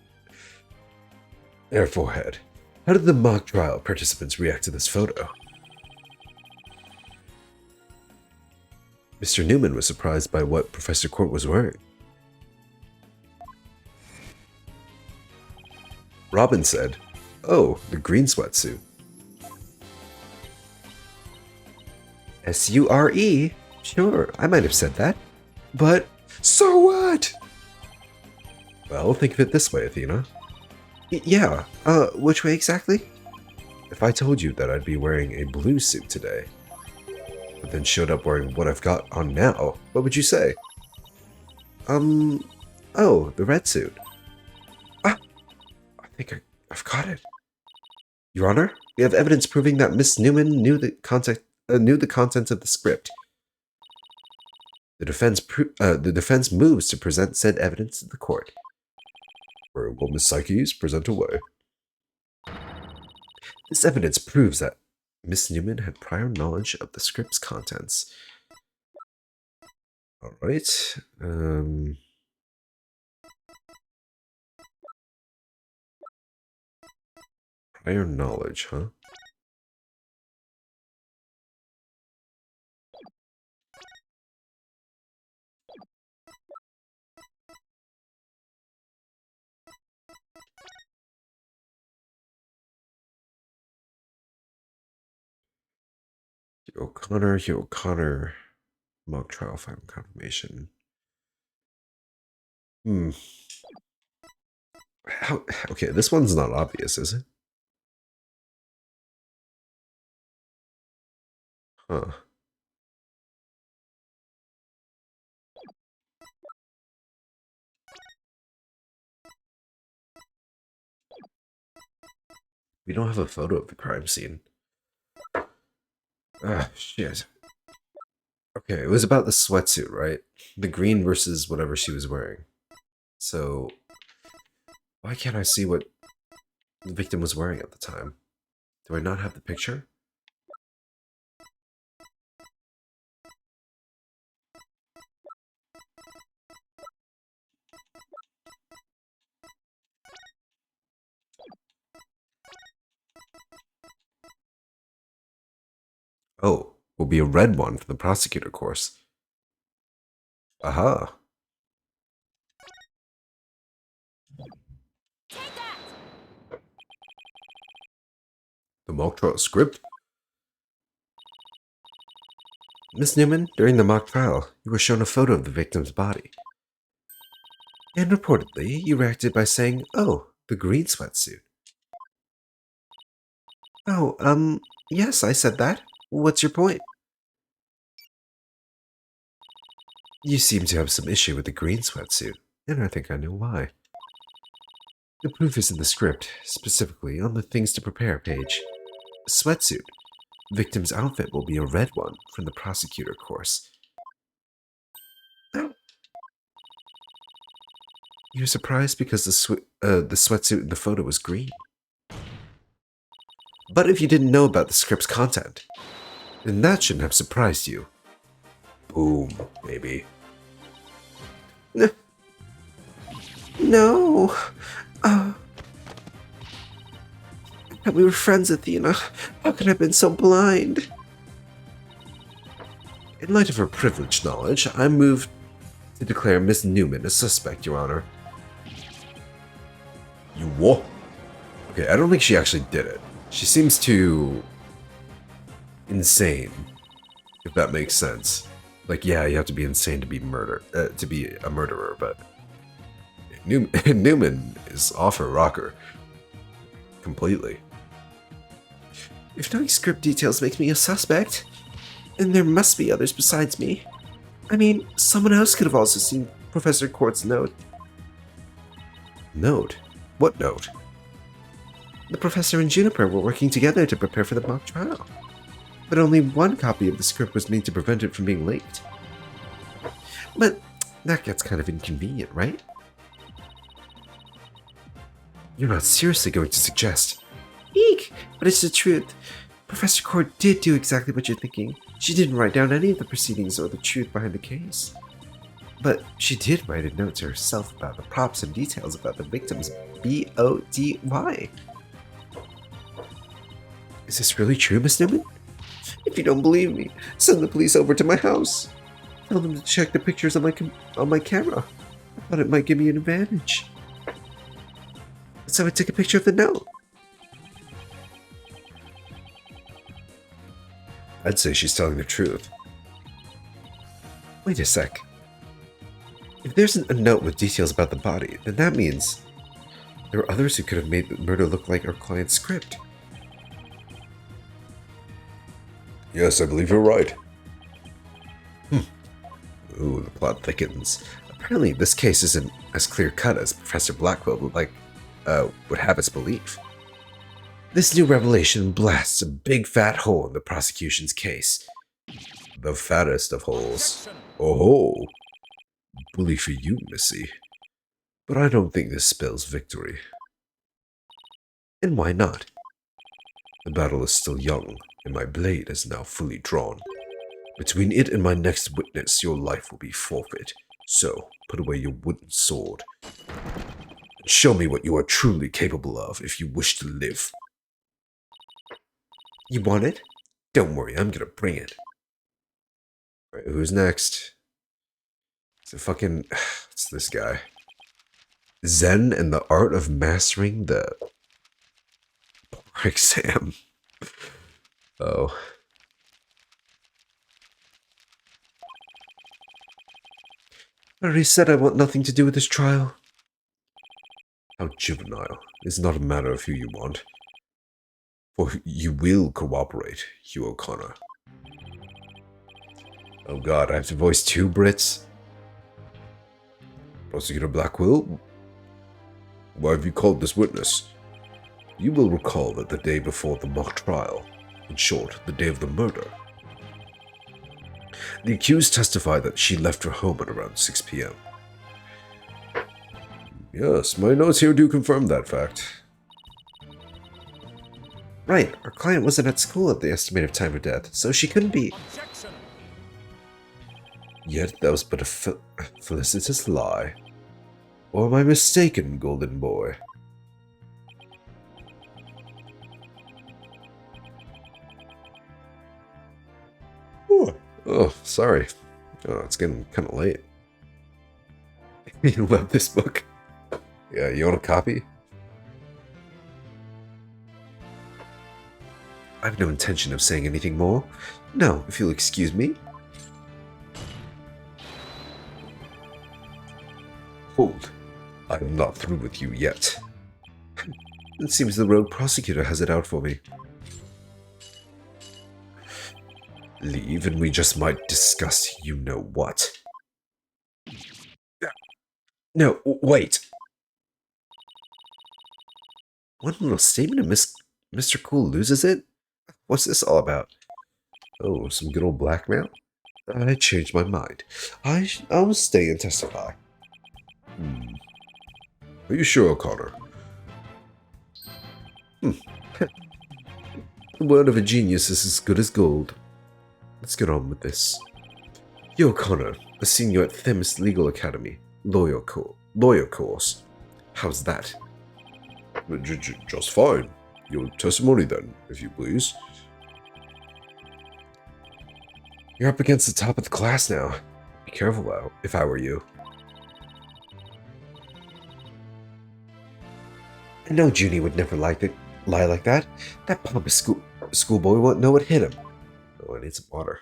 [SPEAKER 1] Their forehead. How did the mock trial participants react to this photo? Mr. Newman was surprised by what Professor Court was wearing. Robin said, "Oh, the green sweatsuit."
[SPEAKER 2] S-U-R-E? Sure, I might have said that. But, so what?
[SPEAKER 1] Well, think of it this way, Athena.
[SPEAKER 2] Yeah, which way exactly?
[SPEAKER 1] If I told you that I'd be wearing a blue suit today, but then showed up wearing what I've got on now, what would you say?
[SPEAKER 2] Oh, the red suit. Ah, I think I've got it. Your Honor, we have evidence proving that Miss Newman knew the contents of the script. The defense moves to present said evidence to the court.
[SPEAKER 1] Very well, Miss Psyches, present away.
[SPEAKER 2] This evidence proves that Miss Newman had prior knowledge of the script's contents.
[SPEAKER 1] All right. Prior knowledge, huh? Hugh O'Connor, mock trial final confirmation. Hmm. How? Okay, this one's not obvious, is it? Huh. We don't have a photo of the crime scene. Ah, shit. Okay, it was about the sweatsuit, right? The green versus whatever she was wearing. So, why can't I see what the victim was wearing at the time? Do I not have the picture? Oh, will be a red one for the prosecutor course. Aha. The mock trial script? Miss Newman, during the mock trial, you were shown a photo of the victim's body. And reportedly, you reacted by saying, "Oh, the green sweatsuit." Oh, yes, I said that. What's your point? You seem to have some issue with the green sweatsuit, and I think I know why. The proof is in the script, specifically on the things to prepare page. Sweatsuit. Victim's outfit will be a red one from the prosecutor course. You're surprised because the sweatsuit in the photo was green. But if you didn't know about the script's content, then that shouldn't have surprised you. Boom, maybe. No. We were friends, Athena. How could I have been so blind? In light of her privileged knowledge, I move to declare Miss Newman a suspect, Your Honor. You what? Okay, I don't think she actually did it. She seems too insane, if that makes sense. Like, yeah, you have to be insane to be to be a murderer, but Newman is off her rocker completely. If knowing script details makes me a suspect, then there must be others besides me. I mean, someone else could have also seen Professor Court's note. Note? What note? The professor and Juniper were working together to prepare for the mock trial, but only one copy of the script was made to prevent it from being leaked. But that gets kind of inconvenient, right? You're not seriously going to suggest. Eek! But it's the truth. Professor Court did do exactly what you're thinking. She didn't write down any of the proceedings or the truth behind the case. But she did write a note to herself about the props and details about the victim's BODY. Is this really true, Miss Newman? If you don't believe me, send the police over to my house. Tell them to check the pictures on my camera. I thought it might give me an advantage. So I took a picture of the note. I'd say she's telling the truth. Wait a sec. If there's a note with details about the body, then that means there are others who could have made the murder look like our client's script. Yes, I believe you're right. Ooh, the plot thickens. Apparently, this case isn't as clear-cut as Professor Blackwell would have us believe. This new revelation blasts a big fat hole in the prosecution's case. The fattest of holes. Oh, bully for you, Missy. But I don't think this spells victory. And why not? The battle is still young, and my blade is now fully drawn. Between it and my next witness, your life will be forfeit. So, put away your wooden sword. And show me what you are truly capable of if you wish to live.
[SPEAKER 2] You want it? Don't worry, I'm gonna bring it.
[SPEAKER 1] Alright, who's next? It's a fucking... It's this guy. Zen and the Art of Mastering the... Exam. Oh.
[SPEAKER 2] I already said I want nothing to do with this trial.
[SPEAKER 1] How juvenile. It's not a matter of who you want. For you will cooperate, Hugh O'Connor. Oh god, I have to voice 2 Brits? Prosecutor Blackwell? Why have you called this witness? You will recall that the day before the mock trial, in short, the day of the murder, the accused testified that she left her home at around 6 p.m. Yes, my notes here do confirm that fact.
[SPEAKER 2] Right, our client wasn't at school at the estimated time of death, so she couldn't be.
[SPEAKER 3] Objection.
[SPEAKER 1] Yet that was but a felicitous lie. Or am I mistaken, golden boy? Oh, sorry. Oh, it's getting kind of late. You love this book? Yeah, you want a copy?
[SPEAKER 2] I have no intention of saying anything more. No, if you'll excuse me.
[SPEAKER 1] Hold. I am not through with you yet.
[SPEAKER 2] It seems the rogue prosecutor has it out for me.
[SPEAKER 1] Leave and we just might discuss you know what.
[SPEAKER 2] No, wait. One little statement and Mr. Cool loses it? What's this all about?
[SPEAKER 1] Oh, some good old blackmail?
[SPEAKER 2] I changed my mind. I'll stay and testify.
[SPEAKER 1] Are you sure, O'Connor?
[SPEAKER 2] The word of a genius is as good as gold. Let's get on with this. You're O'Connor, a senior at Themis Legal Academy, lawyer course. How's that?
[SPEAKER 1] Just fine. Your testimony then, if you please.
[SPEAKER 2] You're up against the top of the class now. Be careful, though, if I were you. I know Junie would never lie like that. That pompous schoolboy won't know what hit him.
[SPEAKER 1] Oh, I need some water.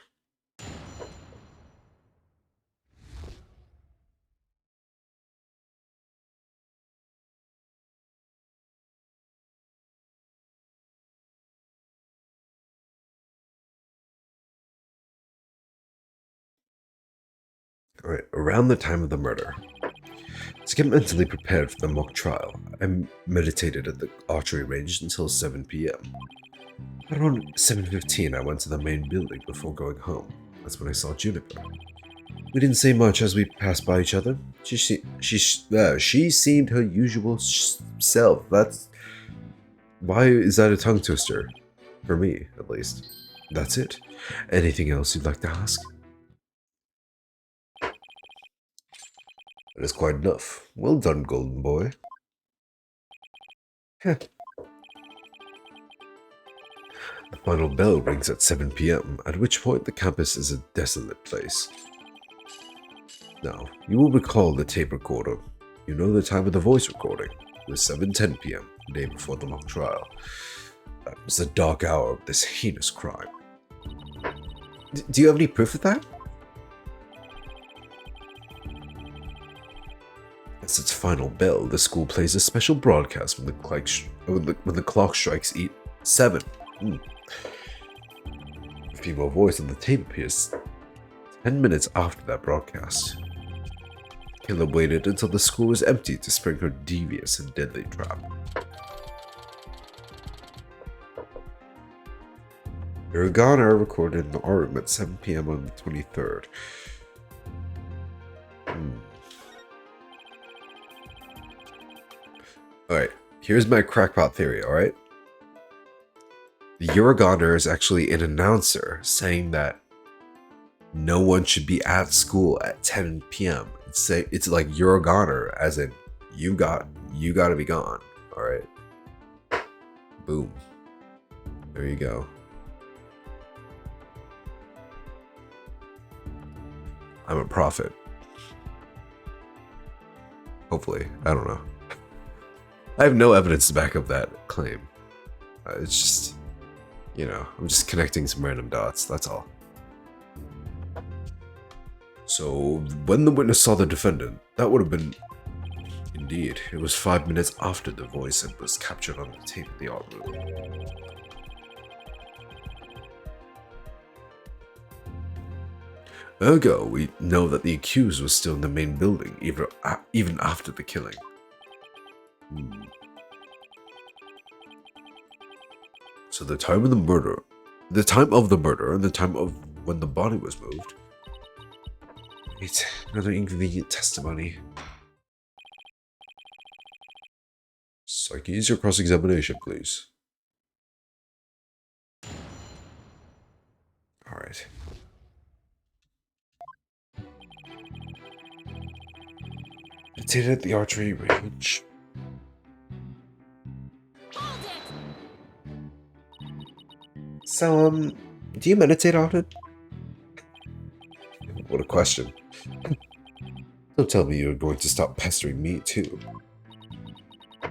[SPEAKER 1] Alright, around the time of the murder. To get mentally prepared for the mock trial, I meditated at the archery range until 7 p.m. Around 7:15, I went to the main building before going home. That's when I saw Juniper. We didn't say much as we passed by each other. She seemed her usual self. Why is that a tongue twister? For me, at least. That's it. Anything else you'd like to ask? That is quite enough. Well done, golden boy. The final bell rings at 7 p.m., at which point the campus is a desolate place. Now, you will recall the tape recorder. You know the time of the voice recording. It was 7:10 p.m., the day before the mock trial. That was the dark hour of this heinous crime.
[SPEAKER 2] Do you have any proof of that?
[SPEAKER 1] As its final bell, the school plays a special broadcast when the clock strikes 7. A female voice on the tape appears 10 minutes after that broadcast. Killer waited until the school was empty to spring her devious and deadly trap. Hiragana recorded in the art room at 7 p.m. on the 23rd. Alright, here's my crackpot theory, alright? The Hiragana is actually an announcer saying that no one should be at school at 10 p.m. It's like Hiragana, as in you gotta be gone, alright? Boom. There you go. I'm a prophet. Hopefully. I don't know. I have no evidence to back up that claim. It's just, you know, I'm just connecting some random dots, that's all. So, when the witness saw the defendant, that would have been... Indeed, it was 5 minutes after the voice was captured on the tape in the art room. Ergo, we know that the accused was still in the main building, even after the killing. So the time of the murder and the time of when the body was moved. Wait, another inconvenient testimony. Psyche, your cross-examination, please. Alright. Detained at the archery range. So, do you meditate often? What a question. Don't tell me you're going to stop pestering me, too.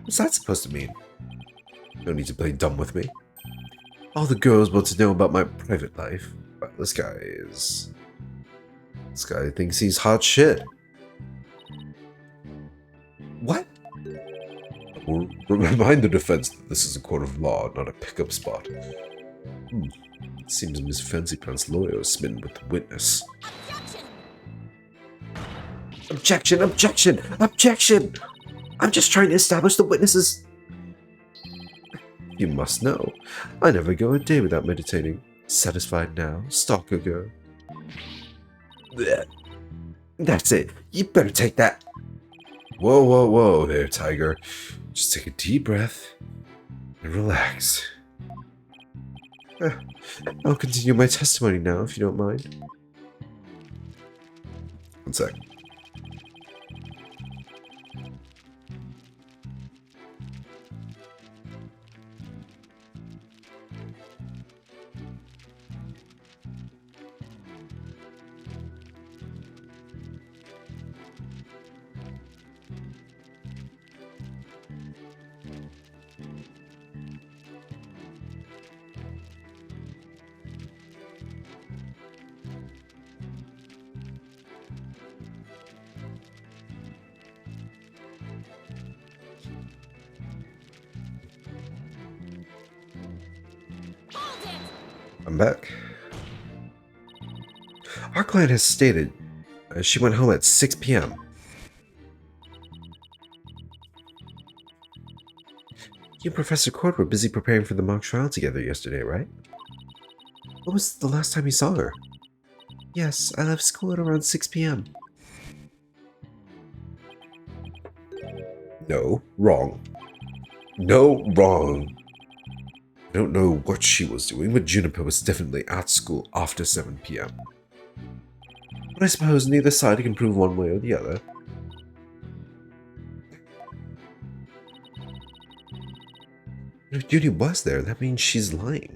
[SPEAKER 1] What's that supposed to mean? No need to play dumb with me. All the girls want to know about my private life. But this guy thinks he's hot shit. What? We'll remind the defense that this is a court of law, not a pickup spot. It seems Miss Fancy Pants' lawyer is smitten with the witness. Objection! Objection! Objection! I'm just trying to establish the witnesses. You must know, I never go a day without meditating. Satisfied now, stalker girl. Blech. That's it. You better take that. Whoa, whoa, whoa there, Tiger. Just take a deep breath and relax. I'll continue my testimony now, if you don't mind. One sec. I'm back. Our client has stated she went home at 6 p.m. You and Professor Cord were busy preparing for the mock trial together yesterday, right? When was the last time you saw her? Yes, I left school at around 6 p.m. No, wrong. No, wrong. I don't know what she was doing, but Juniper was definitely at school after 7 p.m. But I suppose neither side can prove one way or the other. If Judy was there, that means she's lying.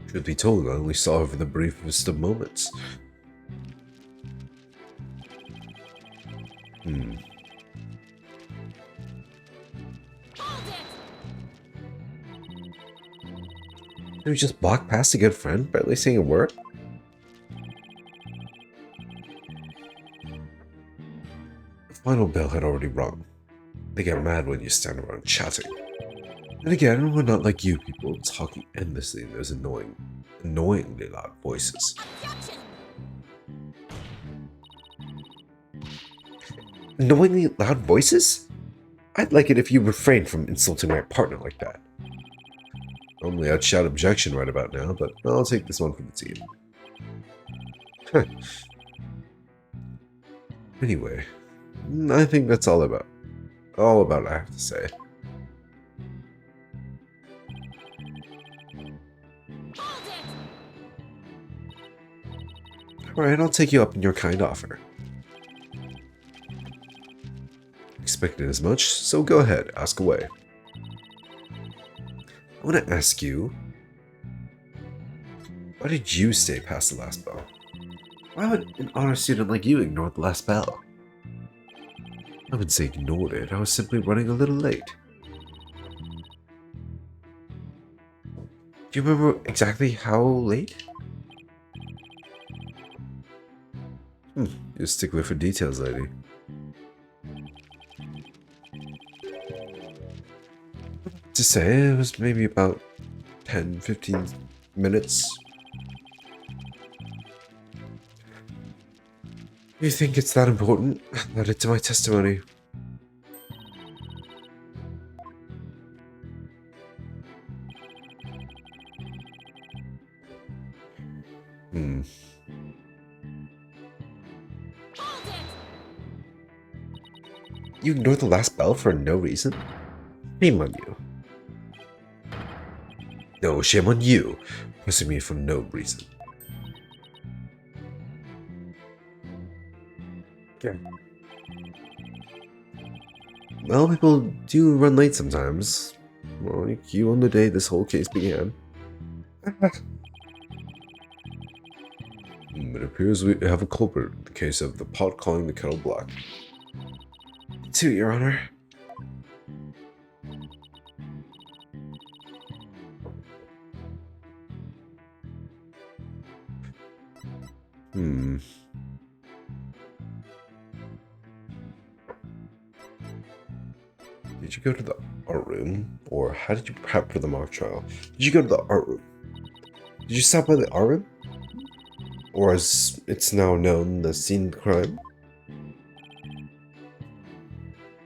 [SPEAKER 1] Truth be told, I only saw her for the briefest of moments. Did we just walk past a good friend, barely saying a word? The final bell had already rung. They get mad when you stand around chatting. And again, we're not like you people, talking endlessly in those annoyingly loud voices. Annoyingly loud voices? I'd like it if you refrained from insulting my partner like that. Normally I'd shout objection right about now, but I'll take this one for the team. Anyway, I think that's all about I have to say. Alright, I'll take you up on your kind offer. Expected as much, so go ahead, ask away. I want to ask you, Why did you stay past the last bell? Why would an honor student like you ignore the last bell? I wouldn't say ignored it, I was simply running a little late. Do you remember exactly how late? You're a stickler for details, lady. To say, it was maybe about 10-15 minutes. You think it's that important? Add it to my testimony. You ignored the last bell for no reason? Shame on you. No, shame on you, pressing me for no reason. Yeah. Well, people do run late sometimes. Well, like you on the day this whole case began. It appears we have a culprit in the case of the pot calling the kettle black. To Your Honor. Did you go to the art room? Or how did you prep for the mock trial? Did you go to the art room? Did you stop by the art room? Or as it's now known, the scene of the crime?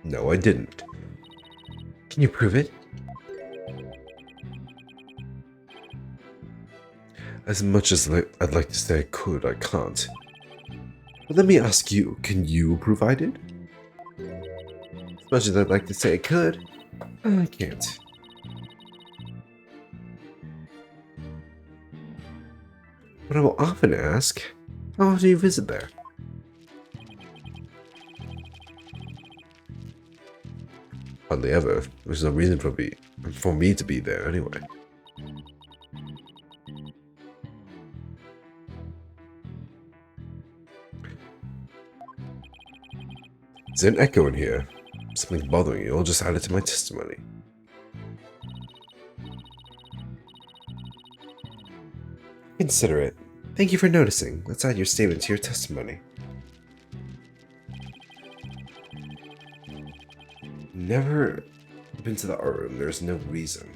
[SPEAKER 1] No, I didn't. Can you prove it? As much as I'd like to say I could, I can't. But let me ask you, can you prove I did? As much as I'd like to say I could, I can't. But I will often ask, how often do you visit there? Hardly ever. There's no reason for me to be there anyway. There's an echo in here. Something's bothering you. I'll just add it to my testimony. Consider it. Thank you for noticing. Let's add your statement to your testimony. Never been to the art room. There's no reason.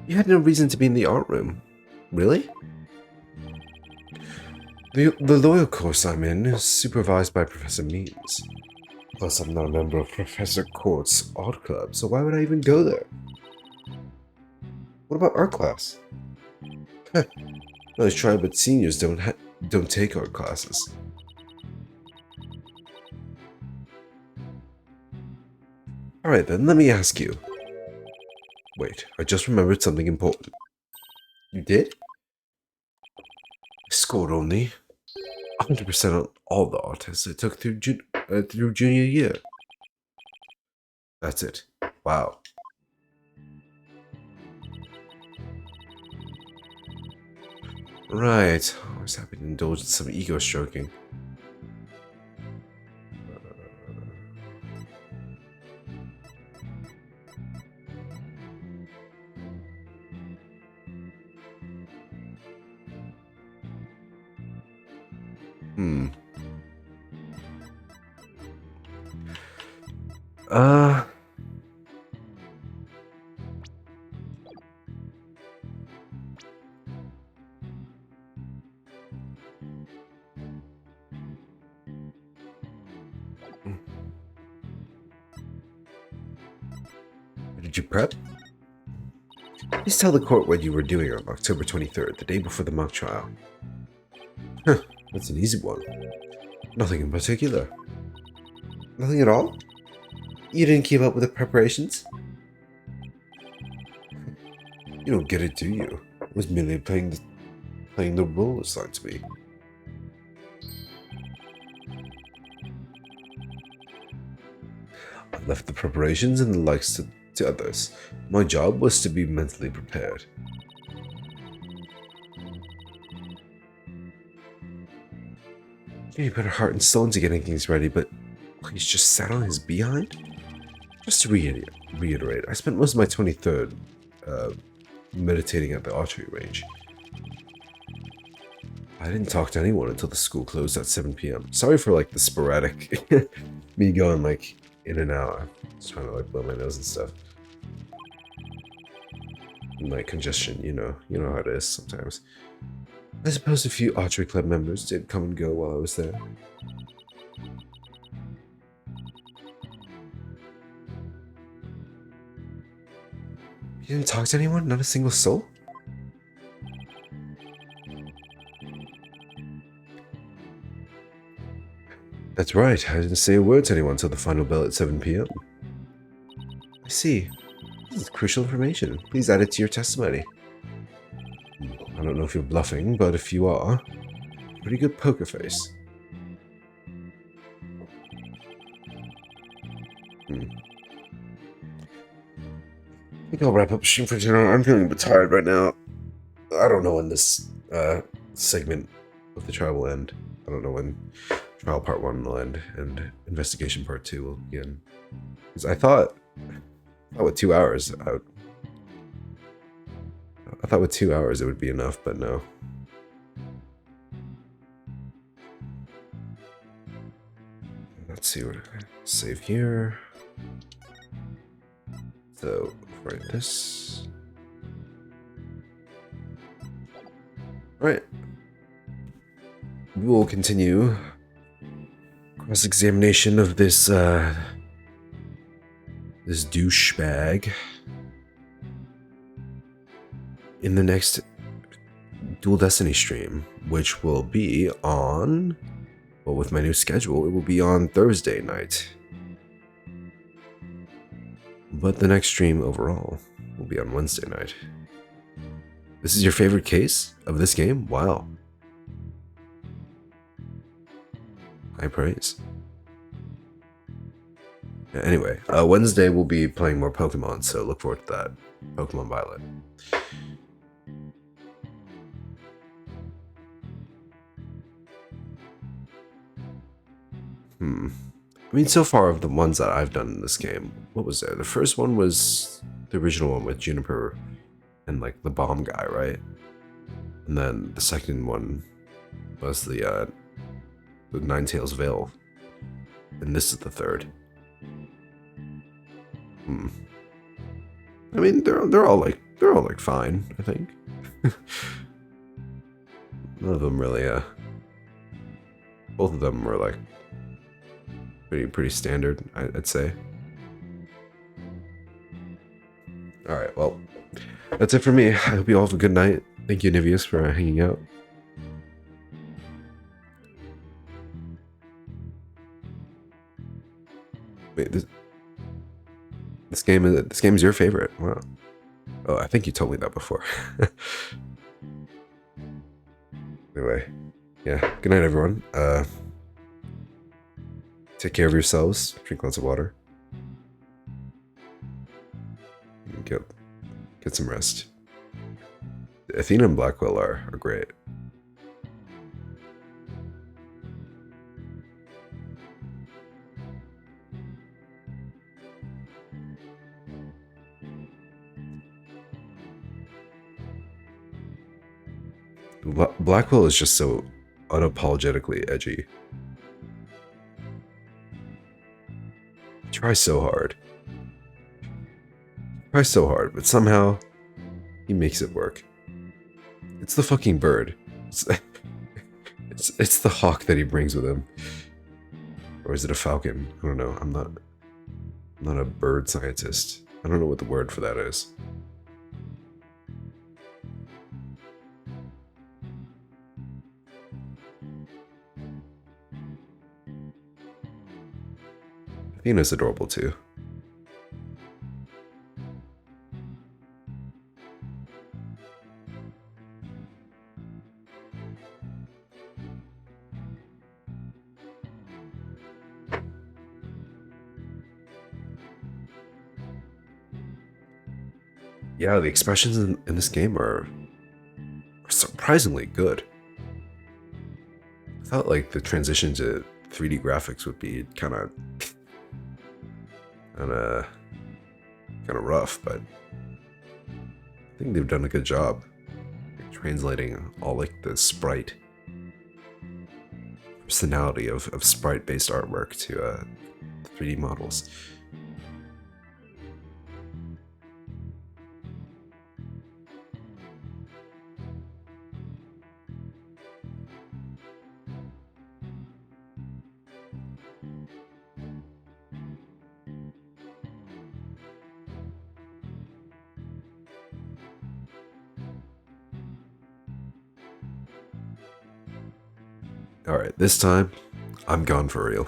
[SPEAKER 1] You had no reason to be in the art room. Really? The loyal course I'm in is supervised by Professor Means. Plus, I'm not a member of Professor Court's art club, so why would I even go there? What about art class? Heh. Nice try, but seniors don't take art classes. Alright then, let me ask you. Wait, I just remembered something important. You did? I scored only 100% on all the art tests I took through junior year. That's it. Wow. Right. I was happy to indulge in some ego stroking. Did you prep? Please tell the court what you were doing on October 23rd, the day before the mock trial. Huh, that's an easy one. Nothing in particular. Nothing at all? You didn't keep up with the preparations? You don't get it, do you? was merely playing the role assigned to me. I left the preparations and the likes to others. My job was to be mentally prepared. He put her heart and soul into getting things ready, but he's just sat on his behind? Just to reiterate, I spent most of my 23rd meditating at the archery range. I didn't talk to anyone until the school closed at 7 p.m. Sorry for like the sporadic me going like in and out. Just trying to like blow my nose and stuff. And, like congestion, you know how it is sometimes. I suppose a few archery club members did come and go while I was there. You didn't talk to anyone? Not a single soul? That's right, I didn't say a word to anyone until the final bell at 7 p.m. I see. This is crucial information. Please add it to your testimony. I don't know if you're bluffing, but if you are, pretty good poker face. I think I'll wrap up stream for dinner. I'm feeling a bit tired right now. I don't know when this segment of the trial will end. I don't know when trial part 1 will end and investigation part 2 will begin. Because I thought with 2 hours I thought with 2 hours it would be enough, but no. Let's see what I save here. So write this. Right. We will continue cross-examination of this this douchebag in the next Dual Destiny stream, which will be on, well, with my new schedule, it will be on Thursday night. But the next stream overall will be on Wednesday night. This is your favorite case of this game? Wow. High praise. Yeah, anyway, Wednesday we'll be playing more Pokemon, so look forward to that. Pokemon Violet. I mean, so far of the ones that I've done in this game, what was there? The first one was the original one with Juniper and like the bomb guy, right? And then the second one was the Ninetales Veil, and this is the third. I mean, they're all like fine, I think. None of them really. Both of them were like pretty standard, I'd say. All right, well, that's it for me. I hope you all have a good night. Thank you, Nivius, for hanging out. Wait, this game is your favorite? Wow. Oh, I think you told me that before. Anyway, yeah. Good night, everyone. Take care of yourselves. Drink lots of water. Get some rest. Athena and Blackwell are great. Blackwell is just so unapologetically edgy. Try so hard, but somehow he makes it work. It's the fucking bird. It's the hawk that he brings with him, or is it a falcon? I don't know. I'm not a bird scientist. I don't know what the word for that is. Athena's adorable too. Yeah, the expressions in this game are surprisingly good. I thought like the transition to 3D graphics would be kind of rough, but I think they've done a good job translating all like the sprite personality of sprite based artwork to 3D models. Alright, this time, I'm gone for real.